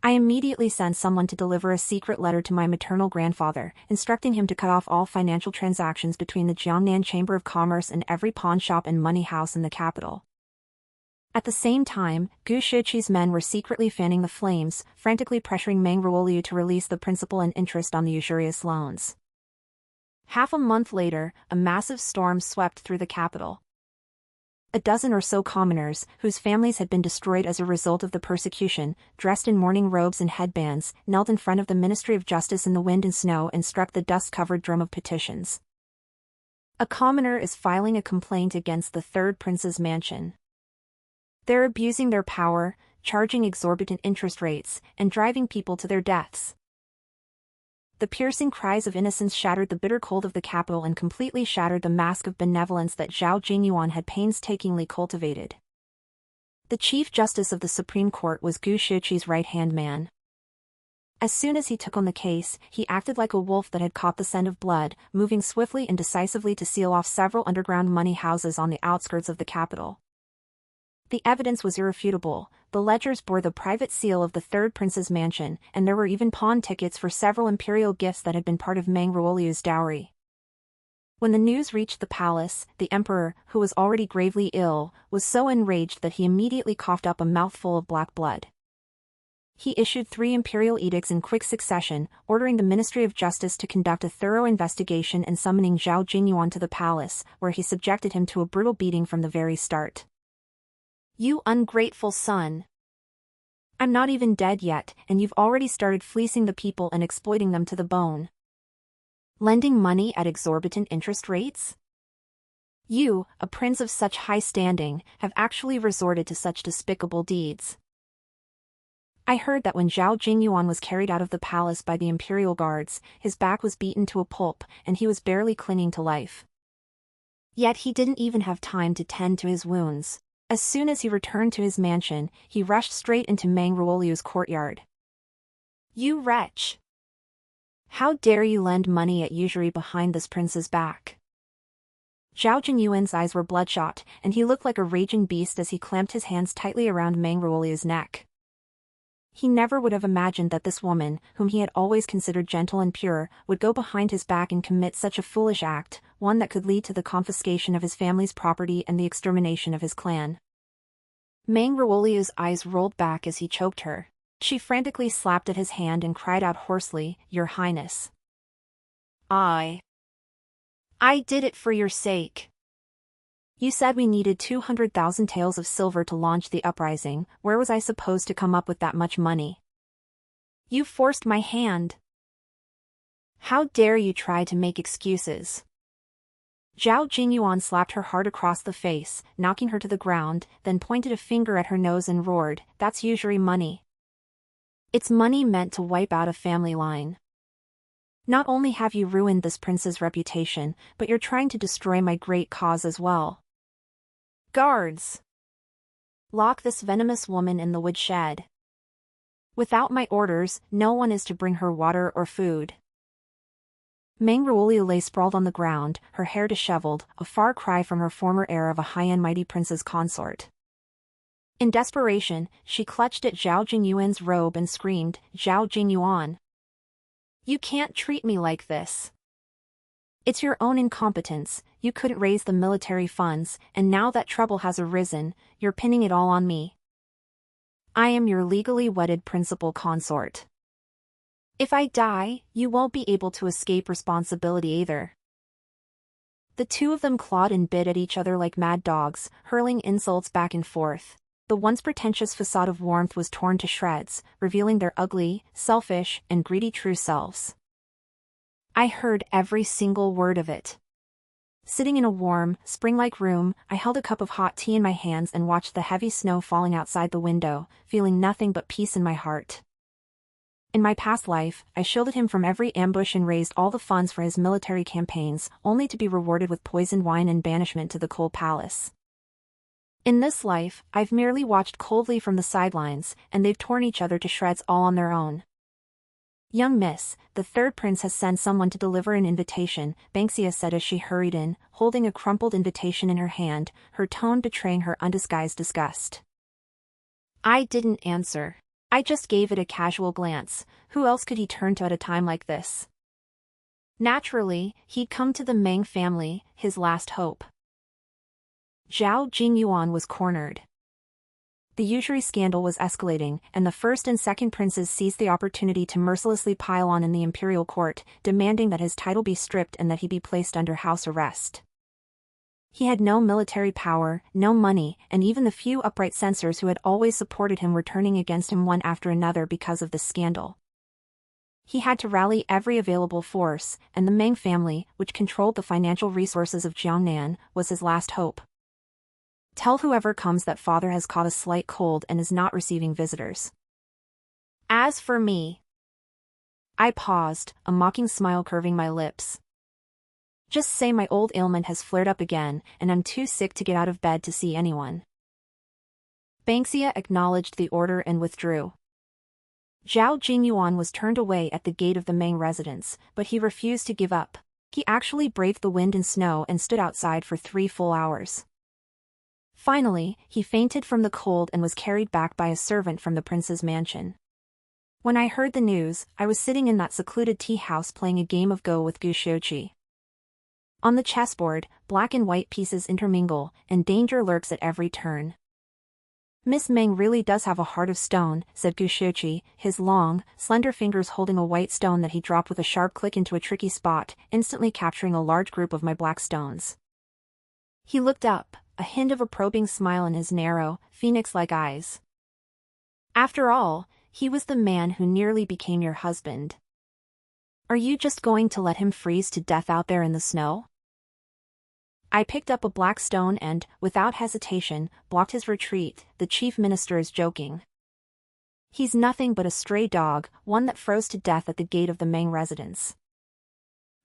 Speaker 1: I immediately sent someone to deliver a secret letter to my maternal grandfather, instructing him to cut off all financial transactions between the Jiangnan Chamber of Commerce and every pawn shop and money house in the capital. At the same time, Gu Shiqi's men were secretly fanning the flames, frantically pressuring Meng Ruoliu to release the principal and interest on the usurious loans. Half a month later, a massive storm swept through the capital. A dozen or so commoners, whose families had been destroyed as a result of the persecution, dressed in mourning robes and headbands, knelt in front of the Ministry of Justice in the wind and snow and struck the dust-covered drum of petitions. A commoner is filing a complaint against the third prince's mansion. They're abusing their power, charging exorbitant interest rates, and driving people to their deaths. The piercing cries of innocence shattered the bitter cold of the capital and completely shattered the mask of benevolence that Zhao Jingyuan had painstakingly cultivated. The Chief Justice of the Supreme Court was Gu Shiqi's right-hand man. As soon as he took on the case, he acted like a wolf that had caught the scent of blood, moving swiftly and decisively to seal off several underground money houses on the outskirts of the capital. The evidence was irrefutable. The ledgers bore the private seal of the third prince's mansion, and there were even pawn tickets for several imperial gifts that had been part of Meng Ruoliu's dowry. When the news reached the palace, the emperor, who was already gravely ill, was so enraged that he immediately coughed up a mouthful of black blood. He issued 3 imperial edicts in quick succession, ordering the Ministry of Justice to conduct a thorough investigation and summoning Zhao Jingyuan to the palace, where he subjected him to a brutal beating from the very start. "You ungrateful son. I'm not even dead yet, and you've already started fleecing the people and exploiting them to the bone. Lending money at exorbitant interest rates? You, a prince of such high standing, have actually resorted to such despicable deeds." I heard that when Zhao Jingyuan was carried out of the palace by the imperial guards, his back was beaten to a pulp, and he was barely clinging to life. Yet he didn't even have time to tend to his wounds. As soon as he returned to his mansion, he rushed straight into Meng Ruoliu's courtyard. "You wretch! How dare you lend money at usury behind this prince's back?" Zhao Jingyuan's eyes were bloodshot, and he looked like a raging beast as he clamped his hands tightly around Meng Ruoliu's neck. He never would have imagined that this woman, whom he had always considered gentle and pure, would go behind his back and commit such a foolish act, one that could lead to the confiscation of his family's property and the extermination of his clan. Meng Ruoliu's eyes rolled back as he choked her. She frantically slapped at his hand and cried out hoarsely, "Your Highness. I did it for your sake. You said we needed 200,000 taels of silver to launch the uprising. Where was I supposed to come up with that much money? You forced my hand. How dare you try to make excuses?" Zhao Jingyuan slapped her hard across the face, knocking her to the ground, then pointed a finger at her nose and roared, "That's usury money. It's money meant to wipe out a family line. Not only have you ruined this prince's reputation, but you're trying to destroy my great cause as well. Guards! Lock this venomous woman in the woodshed. Without my orders, no one is to bring her water or food." Meng Ruoliu lay sprawled on the ground, her hair disheveled, a far cry from her former air of a high and mighty prince's consort. In desperation, she clutched at Zhao Jingyuan's robe and screamed, "Zhao Jingyuan! You can't treat me like this. It's your own incompetence. You couldn't raise the military funds, and now that trouble has arisen, you're pinning it all on me. I am your legally wedded principal consort. If I die, you won't be able to escape responsibility either." The two of them clawed and bit at each other like mad dogs, hurling insults back and forth. The once pretentious facade of warmth was torn to shreds, revealing their ugly, selfish, and greedy true selves. I heard every single word of it. Sitting in a warm, spring-like room, I held a cup of hot tea in my hands and watched the heavy snow falling outside the window, feeling nothing but peace in my heart. In my past life, I shielded him from every ambush and raised all the funds for his military campaigns, only to be rewarded with poisoned wine and banishment to the cold palace. In this life, I've merely watched coldly from the sidelines, and they've torn each other to shreds all on their own. "Young miss, the third prince has sent someone to deliver an invitation," Banksia said as she hurried in, holding a crumpled invitation in her hand, her tone betraying her undisguised disgust. I didn't answer. I just gave it a casual glance. Who else could he turn to at a time like this? Naturally, he'd come to the Meng family, his last hope. Zhao Jingyuan was cornered. The usury scandal was escalating, and the first and second princes seized the opportunity to mercilessly pile on in the imperial court, demanding that his title be stripped and that he be placed under house arrest. He had no military power, no money, and even the few upright censors who had always supported him were turning against him one after another because of this scandal. He had to rally every available force, and the Meng family, which controlled the financial resources of Jiangnan, was his last hope. Tell whoever comes that father has caught a slight cold and is not receiving visitors. As for me... I paused, a mocking smile curving my lips. Just say my old ailment has flared up again, and I'm too sick to get out of bed to see anyone. Banksia acknowledged the order and withdrew. Zhao Jingyuan was turned away at the gate of the Meng residence, but he refused to give up. He actually braved the wind and snow and stood outside for 3 full hours. Finally, he fainted from the cold and was carried back by a servant from the prince's mansion. When I heard the news, I was sitting in that secluded tea house playing a game of Go with Gu Xiuqi. On the chessboard, black and white pieces intermingle, and danger lurks at every turn. Miss Meng really does have a heart of stone, said Gu Xiuqi, his long, slender fingers holding a white stone that he dropped with a sharp click into a tricky spot, instantly capturing a large group of my black stones. He looked up, a hint of a probing smile in his narrow, phoenix-like eyes. After all, he was the man who nearly became your husband. Are you just going to let him freeze to death out there in the snow? I picked up a black stone and, without hesitation, blocked his retreat. The chief minister is joking. He's nothing but a stray dog, one that froze to death at the gate of the Meng residence.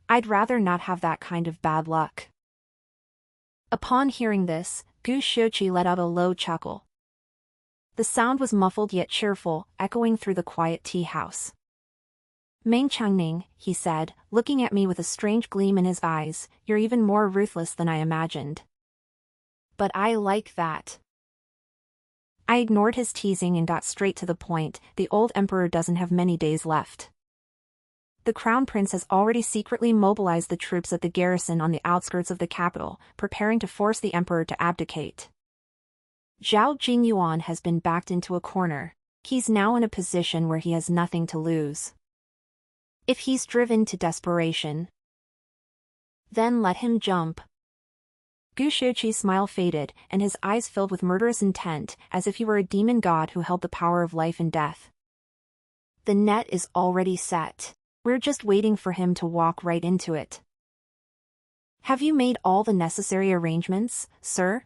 Speaker 1: I'd rather not have that kind of bad luck. Upon hearing this, Gu Xiuqi let out a low chuckle. The sound was muffled yet cheerful, echoing through the quiet tea house. Meng Changning, he said, looking at me with a strange gleam in his eyes, you're even more ruthless than I imagined. But I like that. I ignored his teasing and got straight to the point. The old emperor doesn't have many days left. The crown prince has already secretly mobilized the troops at the garrison on the outskirts of the capital, preparing to force the emperor to abdicate. Zhao Jingyuan has been backed into a corner. He's now in a position where he has nothing to lose. If he's driven to desperation, then let him jump. Gu Xiuqi's smile faded, and his eyes filled with murderous intent, as if he were a demon god who held the power of life and death. The net is already set. We're just waiting for him to walk right into it. Have you made all the necessary arrangements, sir?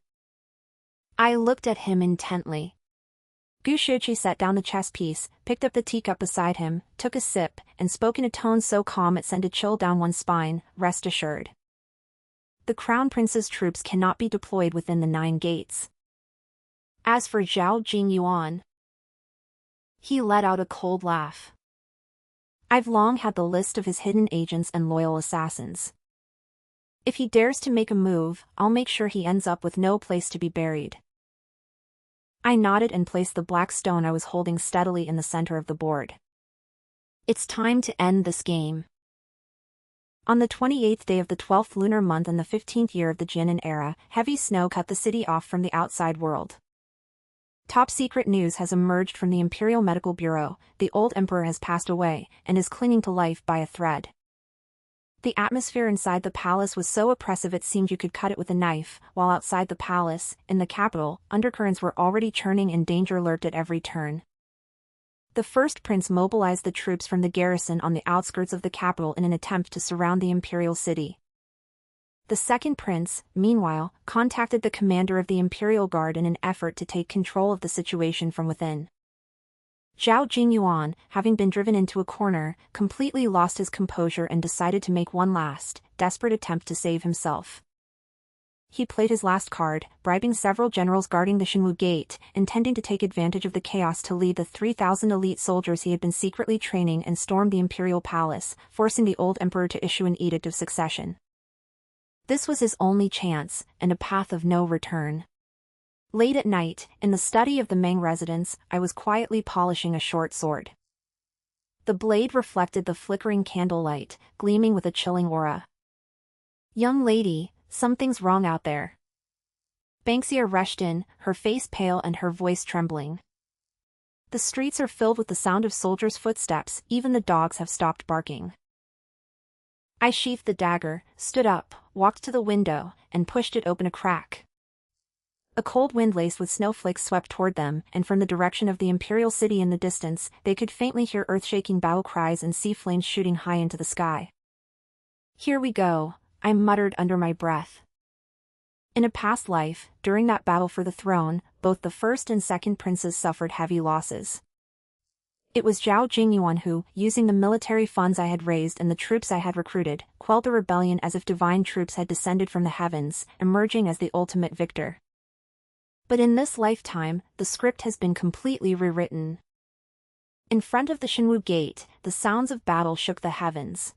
Speaker 1: I looked at him intently. Gu Xiuqi set down the chess piece, picked up the teacup beside him, took a sip, and spoke in a tone so calm it sent a chill down one's spine. Rest assured. The crown prince's troops cannot be deployed within the 9 gates. As for Zhao Jingyuan, he let out a cold laugh. I've long had the list of his hidden agents and loyal assassins. If he dares to make a move, I'll make sure he ends up with no place to be buried. I nodded and placed the black stone I was holding steadily in the center of the board. It's time to end this game. On the 28th day of the 12th lunar month in the 15th year of the Jinan era, heavy snow cut the city off from the outside world. Top-secret news has emerged from the Imperial Medical Bureau. The old emperor has passed away, and is clinging to life by a thread. The atmosphere inside the palace was so oppressive it seemed you could cut it with a knife, while outside the palace, in the capital, undercurrents were already churning and danger lurked at every turn. The first prince mobilized the troops from the garrison on the outskirts of the capital in an attempt to surround the imperial city. The second prince, meanwhile, contacted the commander of the imperial guard in an effort to take control of the situation from within. Zhao Jingyuan, having been driven into a corner, completely lost his composure and decided to make one last, desperate attempt to save himself. He played his last card, bribing several generals guarding the Shenwu Gate, intending to take advantage of the chaos to lead the 3,000 elite soldiers he had been secretly training and storm the imperial palace, forcing the old emperor to issue an edict of succession. This was his only chance, and a path of no return. Late at night, in the study of the Meng residence, I was quietly polishing a short sword. The blade reflected the flickering candlelight, gleaming with a chilling aura. "Young lady, something's wrong out there." Banksia rushed in, her face pale and her voice trembling. "The streets are filled with the sound of soldiers' footsteps, even the dogs have stopped barking." I sheathed the dagger, stood up, walked to the window, and pushed it open a crack. A cold wind laced with snowflakes swept toward them, and from the direction of the imperial city in the distance, they could faintly hear earth-shaking battle cries and see flames shooting high into the sky. "Here we go," I muttered under my breath. In a past life, during that battle for the throne, both the first and second princes suffered heavy losses. It was Zhao Jingyuan who, using the military funds I had raised and the troops I had recruited, quelled the rebellion as if divine troops had descended from the heavens, emerging as the ultimate victor. But in this lifetime, the script has been completely rewritten. In front of the Shenwu Gate, the sounds of battle shook the heavens.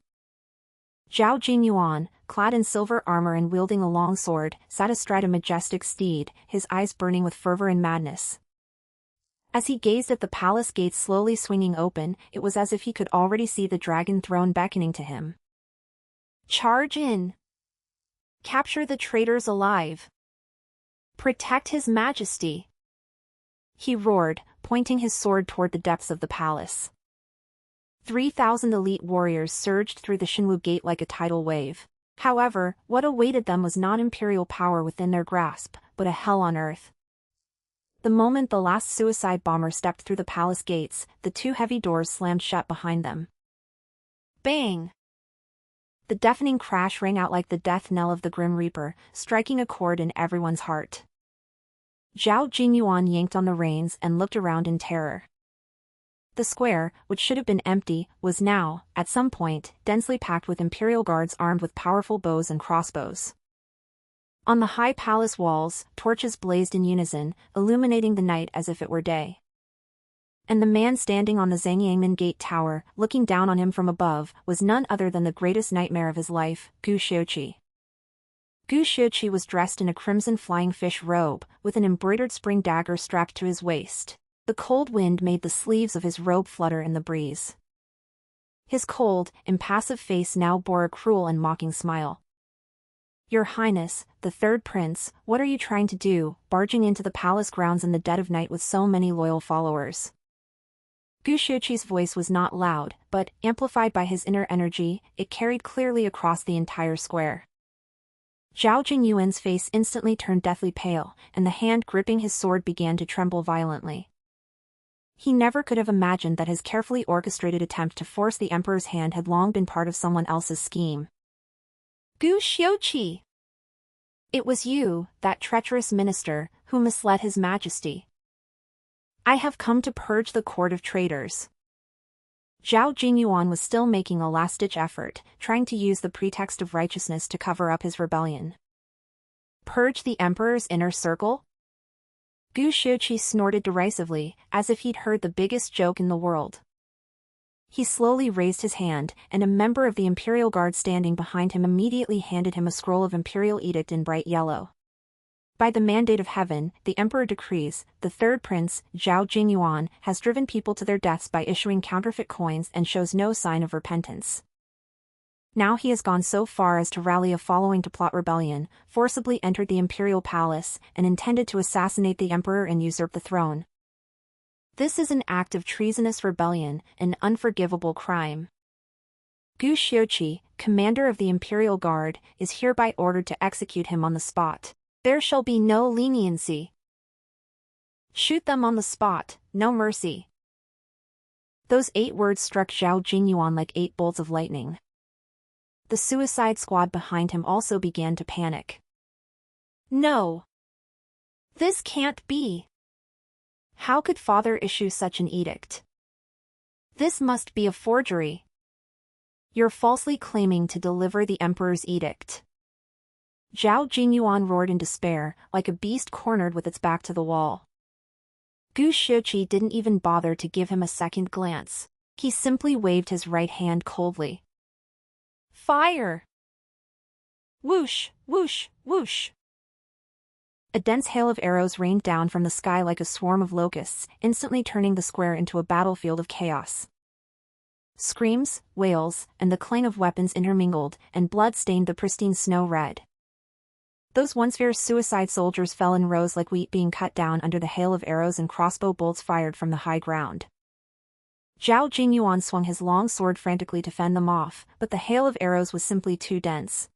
Speaker 1: Zhao Jingyuan, clad in silver armor and wielding a long sword, sat astride a majestic steed, his eyes burning with fervor and madness. As he gazed at the palace gates slowly swinging open, it was as if he could already see the dragon throne beckoning to him. "Charge in! Capture the traitors alive! Protect His Majesty!" he roared, pointing his sword toward the depths of the palace. 3,000 elite warriors surged through the Shenwu Gate like a tidal wave. However, what awaited them was not imperial power within their grasp, but a hell on earth. The moment the last suicide bomber stepped through the palace gates, the two heavy doors slammed shut behind them. Bang! The deafening crash rang out like the death knell of the Grim Reaper, striking a chord in everyone's heart. Zhao Jingyuan yanked on the reins and looked around in terror. The square, which should have been empty, was now, at some point, densely packed with imperial guards armed with powerful bows and crossbows. On the high palace walls, torches blazed in unison, illuminating the night as if it were day. And the man standing on the Zhangyangmen Gate Tower, looking down on him from above, was none other than the greatest nightmare of his life, Gu Xiuqi. Gu Xiuqi was dressed in a crimson flying fish robe, with an embroidered spring dagger strapped to his waist. The cold wind made the sleeves of his robe flutter in the breeze. His cold, impassive face now bore a cruel and mocking smile. "Your Highness, the third prince, what are you trying to do, barging into the palace grounds in the dead of night with so many loyal followers?" Gu Xiuqi's voice was not loud, but, amplified by his inner energy, it carried clearly across the entire square. Zhao Jingyuan's face instantly turned deathly pale, and the hand gripping his sword began to tremble violently. He never could have imagined that his carefully orchestrated attempt to force the emperor's hand had long been part of someone else's scheme. "Gu Xiuqi! It was you, that treacherous minister, who misled His Majesty. I have come to purge the court of traitors." Zhao Jingyuan was still making a last-ditch effort, trying to use the pretext of righteousness to cover up his rebellion. Purge the emperor's inner circle? Gu Xiuqi snorted derisively, as if he'd heard the biggest joke in the world. He slowly raised his hand, and a member of the Imperial Guard standing behind him immediately handed him a scroll of Imperial Edict in bright yellow. "By the mandate of heaven, the Emperor decrees, the third prince, Zhao Jingyuan, has driven people to their deaths by issuing counterfeit coins and shows no sign of repentance. Now he has gone so far as to rally a following to plot rebellion, forcibly entered the imperial palace, and intended to assassinate the emperor and usurp the throne. This is an act of treasonous rebellion, an unforgivable crime. Gu Xiuqi, commander of the Imperial Guard, is hereby ordered to execute him on the spot. There shall be no leniency. Shoot them on the spot, no mercy. Those 8 words struck Zhao Jingyuan like 8 bolts of lightning. The suicide squad behind him also began to panic. No! This can't be! How could father issue such an edict? This must be a forgery. You're falsely claiming to deliver the emperor's edict. Zhao Jingyuan roared in despair, like a beast cornered with its back to the wall. Gu Xiuqi didn't even bother to give him a second glance. He simply waved his right hand coldly. Fire! Whoosh, whoosh, whoosh. A dense hail of arrows rained down from the sky like a swarm of locusts, instantly turning the square into a battlefield of chaos. Screams, wails, and the clang of weapons intermingled, and blood stained the pristine snow red. Those once fierce suicide soldiers fell in rows like wheat being cut down under the hail of arrows and crossbow bolts fired from the high ground. Zhao Jingyuan swung his long sword frantically to fend them off, but the hail of arrows was simply too dense.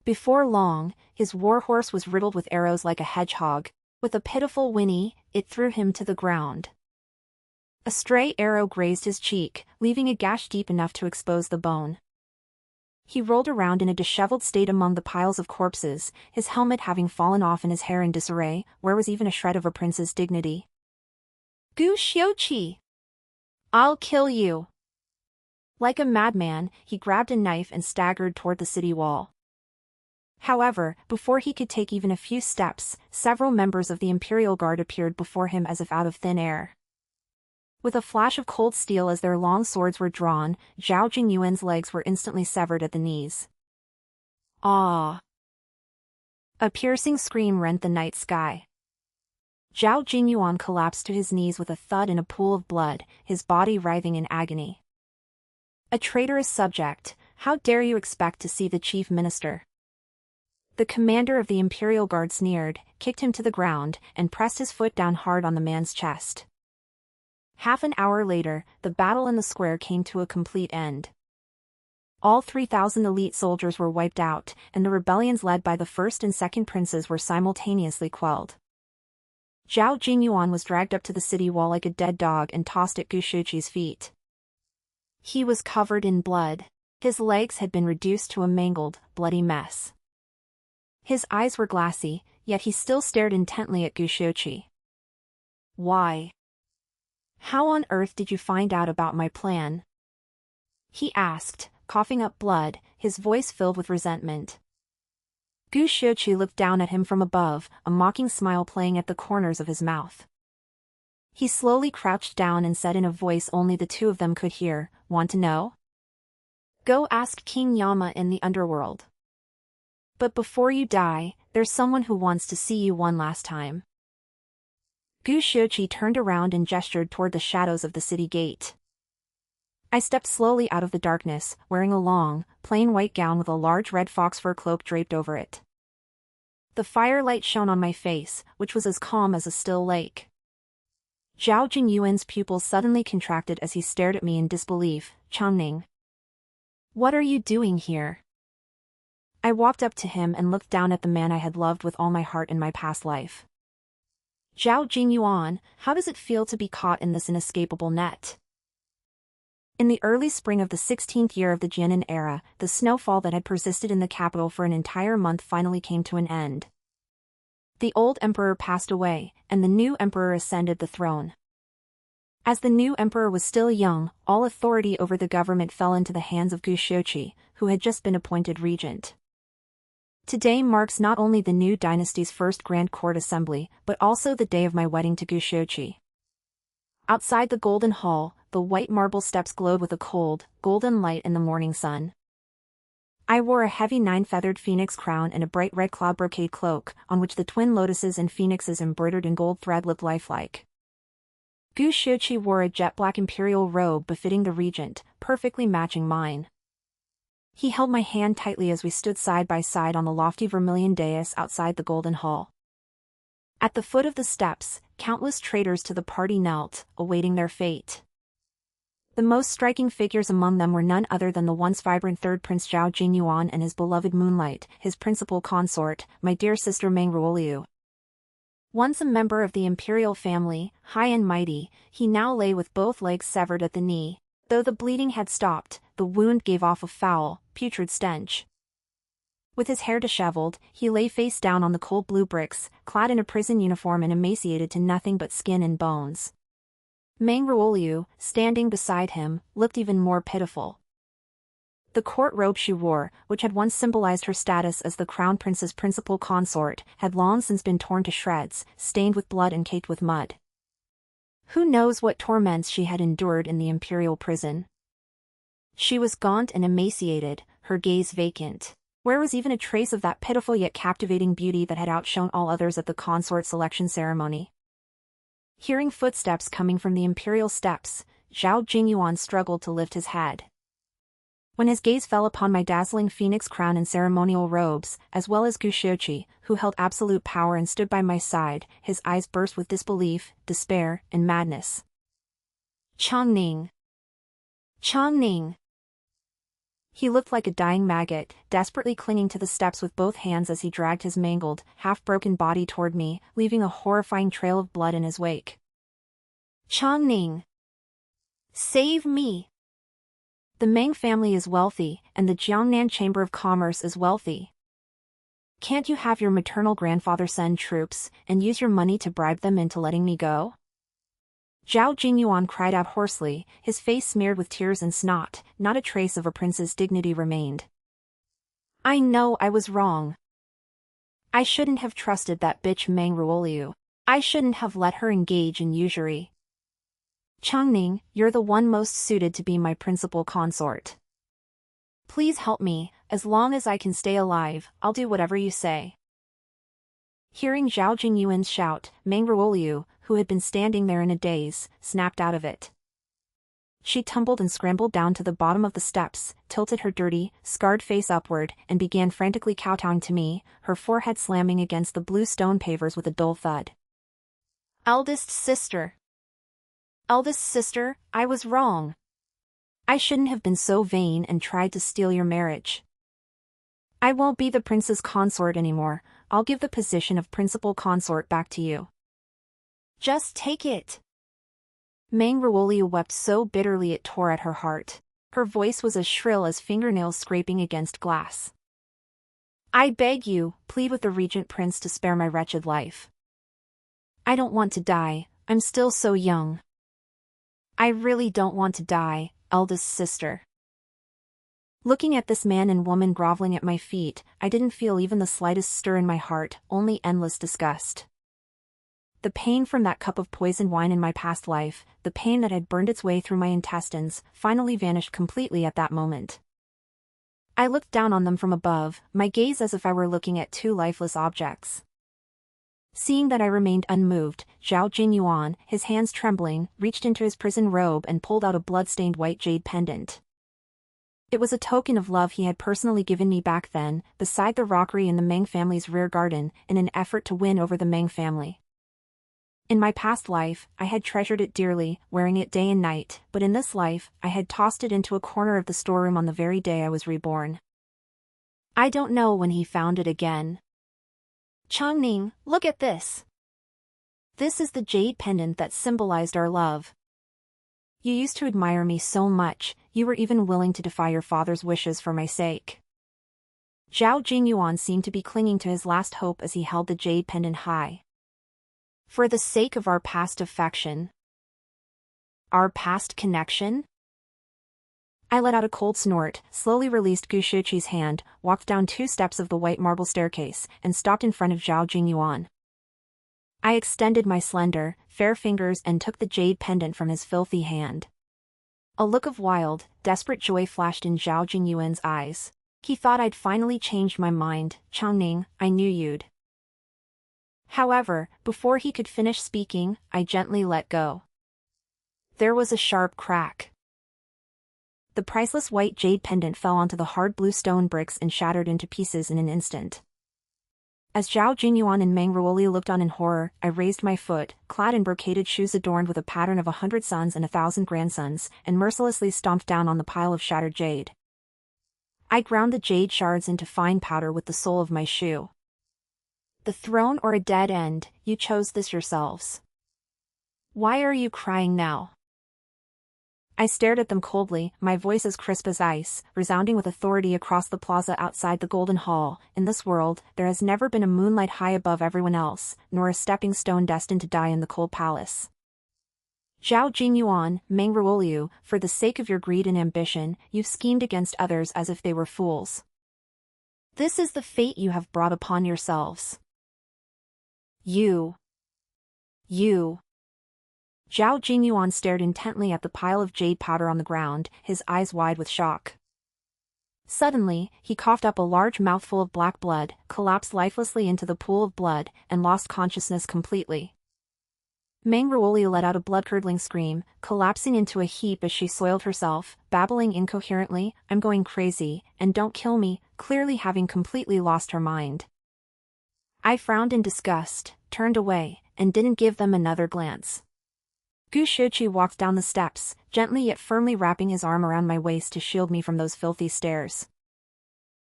Speaker 1: Before long, his warhorse was riddled with arrows like a hedgehog. With a pitiful whinny, it threw him to the ground. A stray arrow grazed his cheek, leaving a gash deep enough to expose the bone. He rolled around in a disheveled state among the piles of corpses, his helmet having fallen off and his hair in disarray, where was even a shred of a prince's dignity. Gu Xiuqi! I'll kill you! Like a madman, he grabbed a knife and staggered toward the city wall. However, before he could take even a few steps, several members of the Imperial Guard appeared before him as if out of thin air. With a flash of cold steel as their long swords were drawn, Zhao Jingyuan's legs were instantly severed at the knees. Ah! A piercing scream rent the night sky. Zhao Jingyuan collapsed to his knees with a thud in a pool of blood, his body writhing in agony. A traitorous subject, how dare you expect to see the chief minister? The commander of the Imperial Guard sneered, kicked him to the ground, and pressed his foot down hard on the man's chest. Half an hour later, the battle in the square came to a complete end. All 3,000 elite soldiers were wiped out, and the rebellions led by the first and second princes were simultaneously quelled. Zhao Jingyuan was dragged up to the city wall like a dead dog and tossed at Gu Xiuqi's feet. He was covered in blood. His legs had been reduced to a mangled, bloody mess. His eyes were glassy, yet he still stared intently at Gu Xiuqi. Why? How on earth did you find out about my plan? He asked, coughing up blood, his voice filled with resentment. Gu Xiuqi looked down at him from above, a mocking smile playing at the corners of his mouth. He slowly crouched down and said in a voice only the two of them could hear, "Want to know? Go ask King Yama in the underworld. But before you die, there's someone who wants to see you one last time." Gu Xiuqi turned around and gestured toward the shadows of the city gate. I stepped slowly out of the darkness, wearing a long, plain white gown with a large red fox fur cloak draped over it. The firelight shone on my face, which was as calm as a still lake. Zhao Jingyuan's pupils suddenly contracted as he stared at me in disbelief. "Changning, what are you doing here?" I walked up to him and looked down at the man I had loved with all my heart in my past life. "Zhao Jingyuan, how does it feel to be caught in this inescapable net?" In the early spring of the 16th year of the Jianan era, the snowfall that had persisted in the capital for an entire month finally came to an end. The old emperor passed away, and the new emperor ascended the throne. As the new emperor was still young, all authority over the government fell into the hands of Gu Xiuqi, who had just been appointed regent. Today marks not only the new dynasty's first grand court assembly, but also the day of my wedding to Gu Xiuqi. Outside the golden hall, the white marble steps glowed with a cold, golden light in the morning sun. I wore a heavy 9-feathered phoenix crown and a bright red cloud brocade cloak, on which the twin lotuses and phoenixes embroidered in gold thread looked lifelike. Gu Xiuqi wore a jet-black imperial robe befitting the regent, perfectly matching mine. He held my hand tightly as we stood side by side on the lofty vermilion dais outside the golden hall. At the foot of the steps, countless traitors to the party knelt, awaiting their fate. The most striking figures among them were none other than the once vibrant third Prince Zhao Jingyuan and his beloved Moonlight, his principal consort, my dear sister Meng Ruoliu. Once a member of the imperial family, high and mighty, he now lay with both legs severed at the knee. Though the bleeding had stopped, the wound gave off a foul, putrid stench. With his hair disheveled, he lay face down on the cold blue bricks, clad in a prison uniform and emaciated to nothing but skin and bones. Meng Ruoliu, standing beside him, looked even more pitiful. The court robe she wore, which had once symbolized her status as the crown prince's principal consort, had long since been torn to shreds, stained with blood and caked with mud. Who knows what torments she had endured in the imperial prison? She was gaunt and emaciated, her gaze vacant. Where was even a trace of that pitiful yet captivating beauty that had outshone all others at the consort selection ceremony? Hearing footsteps coming from the imperial steps, Zhao Jingyuan struggled to lift his head. When his gaze fell upon my dazzling phoenix crown and ceremonial robes, as well as Gushiochi, who held absolute power and stood by my side, his eyes burst with disbelief, despair, and madness. Changning! Changning! He looked like a dying maggot, desperately clinging to the steps with both hands as he dragged his mangled, half-broken body toward me, leaving a horrifying trail of blood in his wake. Changning! Save me! The Meng family is wealthy, and the Jiangnan Chamber of Commerce is wealthy. Can't you have your maternal grandfather send troops, and use your money to bribe them into letting me go? Zhao Jingyuan cried out hoarsely, his face smeared with tears and snot. Not a trace of a prince's dignity remained. I know I was wrong. I shouldn't have trusted that bitch Meng Ruoliu. I shouldn't have let her engage in usury. Changning, you're the one most suited to be my principal consort. Please help me, as long as I can stay alive, I'll do whatever you say. Hearing Zhao Jingyuan's shout, Meng Ruoliu, who had been standing there in a daze, snapped out of it. She tumbled and scrambled down to the bottom of the steps, tilted her dirty, scarred face upward, and began frantically kowtowing to me, her forehead slamming against the blue stone pavers with a dull thud. Eldest sister! Eldest sister, I was wrong. I shouldn't have been so vain and tried to steal your marriage. I won't be the prince's consort anymore, I'll give the position of principal consort back to you. Just take it. Meng Ruoliu wept so bitterly it tore at her heart. Her voice was as shrill as fingernails scraping against glass. I beg you, plead with the regent prince to spare my wretched life. I don't want to die, I'm still so young. I really don't want to die, eldest sister. Looking at this man and woman groveling at my feet, I didn't feel even the slightest stir in my heart, only endless disgust. The pain from that cup of poisoned wine in my past life, the pain that had burned its way through my intestines, finally vanished completely at that moment. I looked down on them from above, my gaze as if I were looking at two lifeless objects. Seeing that I remained unmoved, Zhao Jingyuan, his hands trembling, reached into his prison robe and pulled out a blood-stained white jade pendant. It was a token of love he had personally given me back then, beside the rockery in the Meng family's rear garden, in an effort to win over the Meng family. In my past life, I had treasured it dearly, wearing it day and night, but in this life, I had tossed it into a corner of the storeroom on the very day I was reborn. I don't know when he found it again. Changning, look at this. This is the jade pendant that symbolized our love. You used to admire me so much, you were even willing to defy your father's wishes for my sake. Zhao Jingyuan seemed to be clinging to his last hope as he held the jade pendant high. For the sake of our past affection. Our past connection? I let out a cold snort, slowly released Gushiochi's hand, walked down 2 steps of the white marble staircase, and stopped in front of Zhao Jingyuan. I extended my slender, fair fingers and took the jade pendant from his filthy hand. A look of wild, desperate joy flashed in Zhao Jingyuan's eyes. He thought I'd finally changed my mind. Changning, I knew you'd. However, before he could finish speaking, I gently let go. There was a sharp crack. The priceless white jade pendant fell onto the hard blue stone bricks and shattered into pieces in an instant. As Zhao Jingyuan and Meng Ruoliu looked on in horror, I raised my foot, clad in brocaded shoes adorned with a pattern of 100 sons and 1,000 grandsons, and mercilessly stomped down on the pile of shattered jade. I ground the jade shards into fine powder with the sole of my shoe. The throne or a dead end, you chose this yourselves. Why are you crying now? I stared at them coldly, my voice as crisp as ice, resounding with authority across the plaza outside the Golden Hall. In this world, there has never been a moonlight high above everyone else, nor a stepping stone destined to die in the cold palace. Zhao Jingyuan, Meng Ruoliu, for the sake of your greed and ambition, you've schemed against others as if they were fools. This is the fate you have brought upon yourselves. You. Zhao Jingyuan stared intently at the pile of jade powder on the ground, his eyes wide with shock. Suddenly, he coughed up a large mouthful of black blood, collapsed lifelessly into the pool of blood, and lost consciousness completely. Meng Ruoliu let out a blood-curdling scream, collapsing into a heap as she soiled herself, babbling incoherently, "I'm going crazy, and don't kill me," clearly having completely lost her mind. I frowned in disgust, turned away, and didn't give them another glance. Gu Shiqi walked down the steps, gently yet firmly wrapping his arm around my waist to shield me from those filthy stares.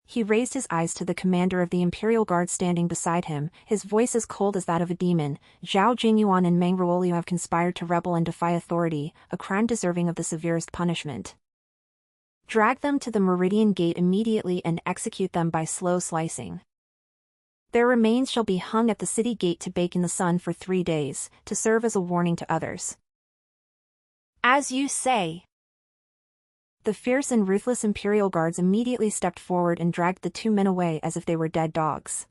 Speaker 1: He raised his eyes to the commander of the Imperial Guard standing beside him, his voice as cold as that of a demon. "Zhao Jingyuan and Meng Ruoliu have conspired to rebel and defy authority, a crime deserving of the severest punishment. Drag them to the Meridian Gate immediately and execute them by slow slicing. Their remains shall be hung at the city gate to bake in the sun for 3 days, to serve as a warning to others." "As you say." The fierce and ruthless Imperial Guards immediately stepped forward and dragged the 2 men away as if they were dead dogs.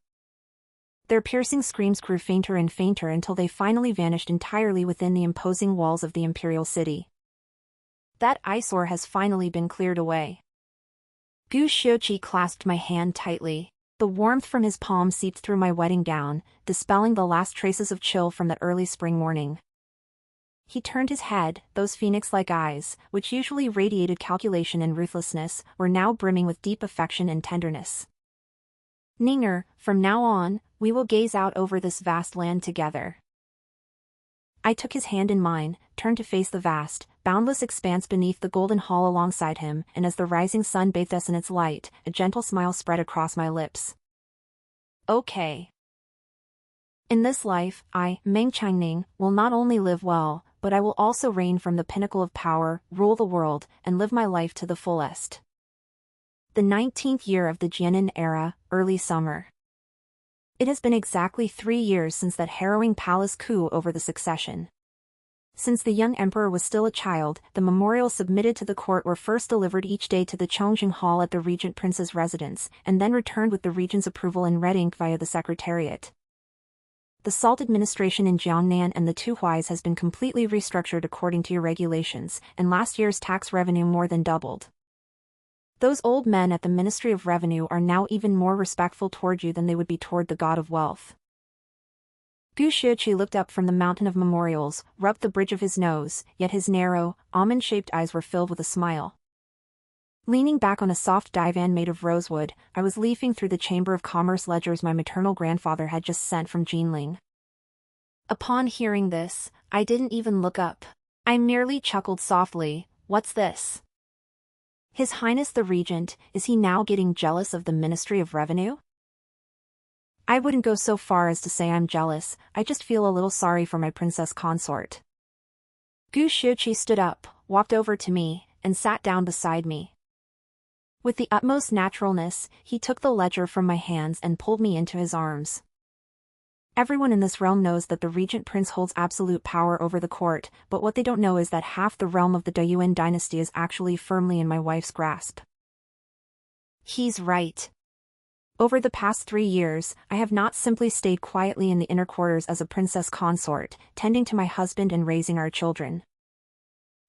Speaker 1: Their piercing screams grew fainter and fainter until they finally vanished entirely within the imposing walls of the Imperial City. That eyesore has finally been cleared away. Gu Shiqi clasped my hand tightly. The warmth from his palm seeped through my wedding gown, dispelling the last traces of chill from that early spring morning. He turned his head, those phoenix-like eyes, which usually radiated calculation and ruthlessness, were now brimming with deep affection and tenderness. "Ninger, from now on, we will gaze out over this vast land together." I took his hand in mine, turned to face the vast, boundless expanse beneath the Golden Hall alongside him, and as the rising sun bathed us in its light, a gentle smile spread across my lips. "Okay. In this life, I, Meng Changning, will not only live well, but I will also reign from the pinnacle of power, rule the world, and live my life to the fullest." The 19th year of the Jianan era, early summer. It has been exactly 3 years since that harrowing palace coup over the succession. Since the young emperor was still a child, the memorials submitted to the court were first delivered each day to the Chongjing Hall at the regent prince's residence, and then returned with the regent's approval in red ink via the secretariat. The salt administration in Jiangnan and the Tuhuais has been completely restructured according to your regulations, and last year's tax revenue more than doubled. Those old men at the Ministry of Revenue are now even more respectful toward you than they would be toward the god of wealth. Gu Shiqi looked up from the mountain of memorials, rubbed the bridge of his nose, yet his narrow, almond-shaped eyes were filled with a smile. Leaning back on a soft divan made of rosewood, I was leafing through the Chamber of Commerce ledgers my maternal grandfather had just sent from Jinling. Upon hearing this, I didn't even look up. I merely chuckled softly. "What's this? His Highness the Regent, is he now getting jealous of the Ministry of Revenue?" I wouldn't go so far as to say I'm jealous, I just feel a little sorry for my princess consort. Gu Shiqi stood up, walked over to me, and sat down beside me. With the utmost naturalness, he took the ledger from my hands and pulled me into his arms. Everyone in this realm knows that the regent prince holds absolute power over the court, but what they don't know is that half the realm of the Dayuan dynasty is actually firmly in my wife's grasp. He's right. Over the past 3 years, I have not simply stayed quietly in the inner quarters as a princess consort, tending to my husband and raising our children.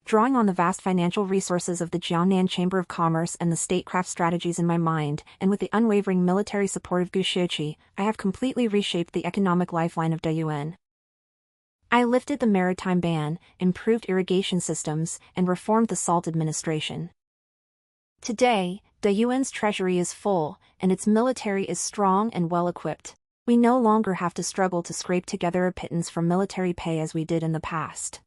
Speaker 1: Drawing on the vast financial resources of the Jiangnan Chamber of Commerce and the statecraft strategies in my mind, and with the unwavering military support of Gu Shiqi, I have completely reshaped the economic lifeline of Dayuan. I lifted the maritime ban, improved irrigation systems, and reformed the salt administration. Today, Dayuan's treasury is full, and its military is strong and well-equipped. We no longer have to struggle to scrape together a pittance from military pay as we did in the past.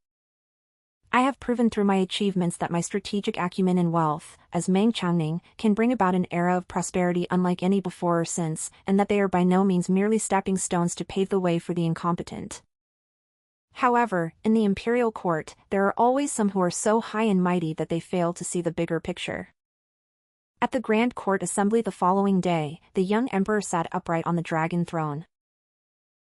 Speaker 1: I have proven through my achievements that my strategic acumen and wealth, as Meng Ruoliu, can bring about an era of prosperity unlike any before or since, and that they are by no means merely stepping stones to pave the way for the incompetent. However, in the imperial court, there are always some who are so high and mighty that they fail to see the bigger picture. At the Grand Court Assembly the following day, the young emperor sat upright on the dragon throne.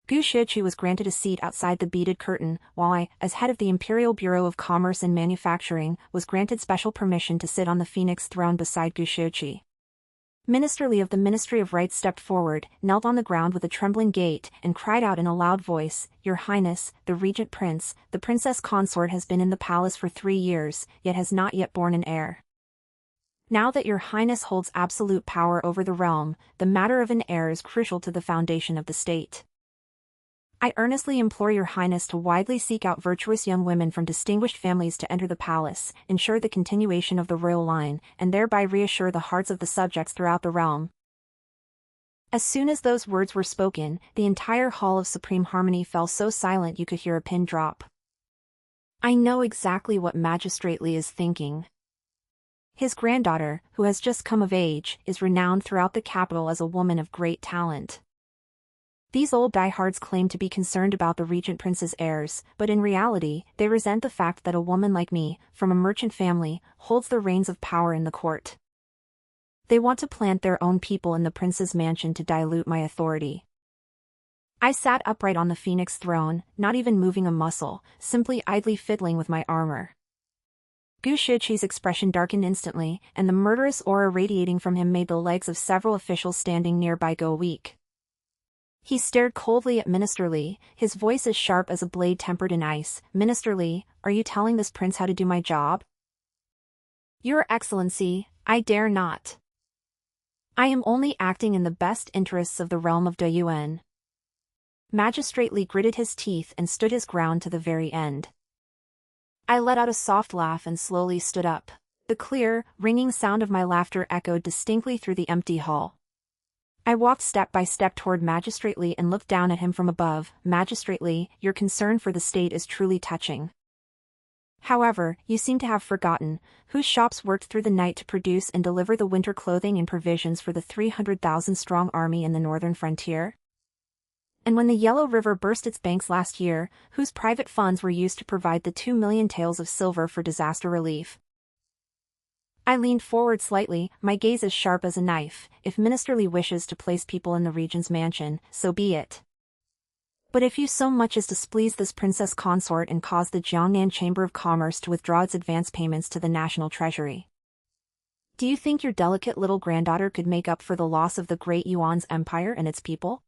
Speaker 1: Gu Shiqi was granted a seat outside the beaded curtain, while I, as head of the Imperial Bureau of Commerce and Manufacturing, was granted special permission to sit on the phoenix throne beside Gu Shiqi. Minister Li of the Ministry of Rites stepped forward, knelt on the ground with a trembling gait, and cried out in a loud voice, "Your Highness, the Regent Prince, the Princess Consort has been in the palace for 3 years, yet has not yet borne an heir. Now that your Highness holds absolute power over the realm, the matter of an heir is crucial to the foundation of the state. I earnestly implore your Highness to widely seek out virtuous young women from distinguished families to enter the palace, ensure the continuation of the royal line, and thereby reassure the hearts of the subjects throughout the realm." As soon as those words were spoken, the entire Hall of Supreme Harmony fell so silent you could hear a pin drop. I know exactly what Magistrate Li is thinking. His granddaughter, who has just come of age, is renowned throughout the capital as a woman of great talent. These old diehards claim to be concerned about the Regent Prince's heirs, but in reality, they resent the fact that a woman like me, from a merchant family, holds the reins of power in the court. They want to plant their own people in the prince's mansion to dilute my authority. I sat upright on the phoenix throne, not even moving a muscle, simply idly fiddling with my armor. Gu Shiqi's expression darkened instantly, and the murderous aura radiating from him made the legs of several officials standing nearby go weak. He stared coldly at Minister Li, his voice as sharp as a blade tempered in ice. "Minister Li, are you telling this prince how to do my job?" "Your Excellency, I dare not. I am only acting in the best interests of the realm of Dayuan." Magistrate Li gritted his teeth and stood his ground to the very end. I let out a soft laugh and slowly stood up. The clear, ringing sound of my laughter echoed distinctly through the empty hall. I walked step by step toward Magistrate Li and looked down at him from above. "Magistrate Li, your concern for the state is truly touching. However, you seem to have forgotten whose shops worked through the night to produce and deliver the winter clothing and provisions for the 300,000-strong army in the northern frontier? And when the Yellow River burst its banks last year, whose private funds were used to provide the 2 million taels of silver for disaster relief?" I leaned forward slightly, my gaze as sharp as a knife. "If Minister Li wishes to place people in the regent's mansion, so be it. But if you so much as displease this princess consort and cause the Jiangnan Chamber of Commerce to withdraw its advance payments to the national treasury, do you think your delicate little granddaughter could make up for the loss of the great Yuan's empire and its people?"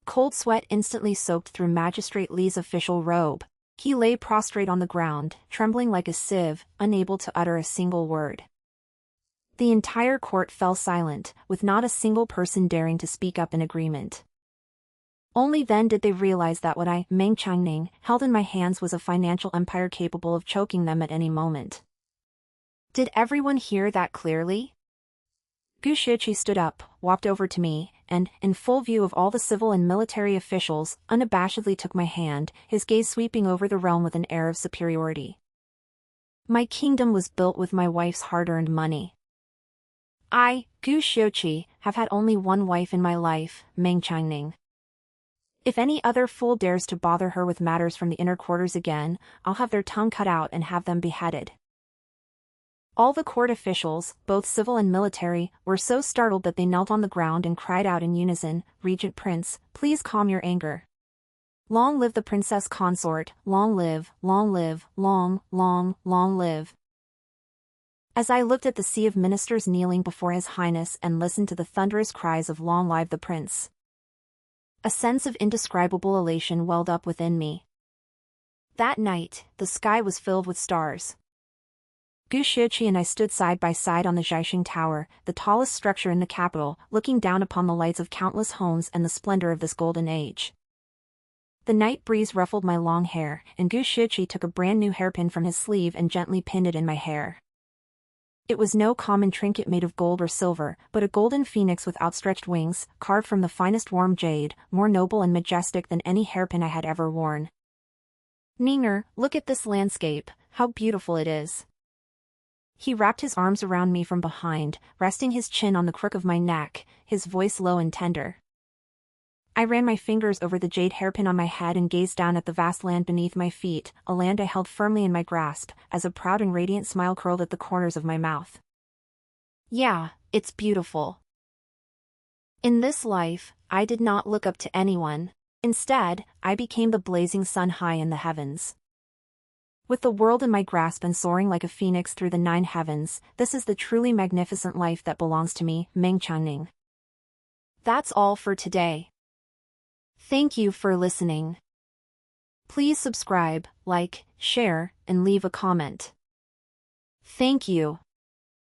Speaker 1: Cold sweat instantly soaked through Magistrate Li's official robe. He lay prostrate on the ground, trembling like a sieve, unable to utter a single word. The entire court fell silent, with not a single person daring to speak up in agreement. Only then did they realize that what I, Meng Ruoliu, held in my hands was a financial empire capable of choking them at any moment. Did everyone hear that clearly? Gu Shiqi stood up, walked over to me, and, in full view of all the civil and military officials, unabashedly took my hand, his gaze sweeping over the realm with an air of superiority. "My kingdom was built with my wife's hard-earned money. I, Gu Shiqi, have had only one wife in my life, Meng Ruoliu. If any other fool dares to bother her with matters from the inner quarters again, I'll have their tongue cut out and have them beheaded." All the court officials, both civil and military, were so startled that they knelt on the ground and cried out in unison, "Regent Prince, please calm your anger. Long live the princess consort, long live, long live, long, long, long live." As I looked at the sea of ministers kneeling before His Highness and listened to the thunderous cries of "Long live the prince," a sense of indescribable elation welled up within me. That night, the sky was filled with stars. Gu Shiqi and I stood side by side on the Zhaixing Tower, the tallest structure in the capital, looking down upon the lights of countless homes and the splendor of this golden age. The night breeze ruffled my long hair, and Gu Shiqi took a brand new hairpin from his sleeve and gently pinned it in my hair. It was no common trinket made of gold or silver, but a golden phoenix with outstretched wings, carved from the finest warm jade, more noble and majestic than any hairpin I had ever worn. Ninger, look at this landscape, how beautiful it is. He wrapped his arms around me from behind, resting his chin on the crook of my neck, his voice low and tender. I ran my fingers over the jade hairpin on my head and gazed down at the vast land beneath my feet, a land I held firmly in my grasp, as a proud and radiant smile curled at the corners of my mouth. Yeah, it's beautiful. In this life, I did not look up to anyone. Instead, I became the blazing sun high in the heavens. With the world in my grasp and soaring like a phoenix through the 9 heavens, this is the truly magnificent life that belongs to me, Meng Ruoliu. That's all for today. Thank you for listening. Please subscribe, like, share, and leave a comment. Thank you.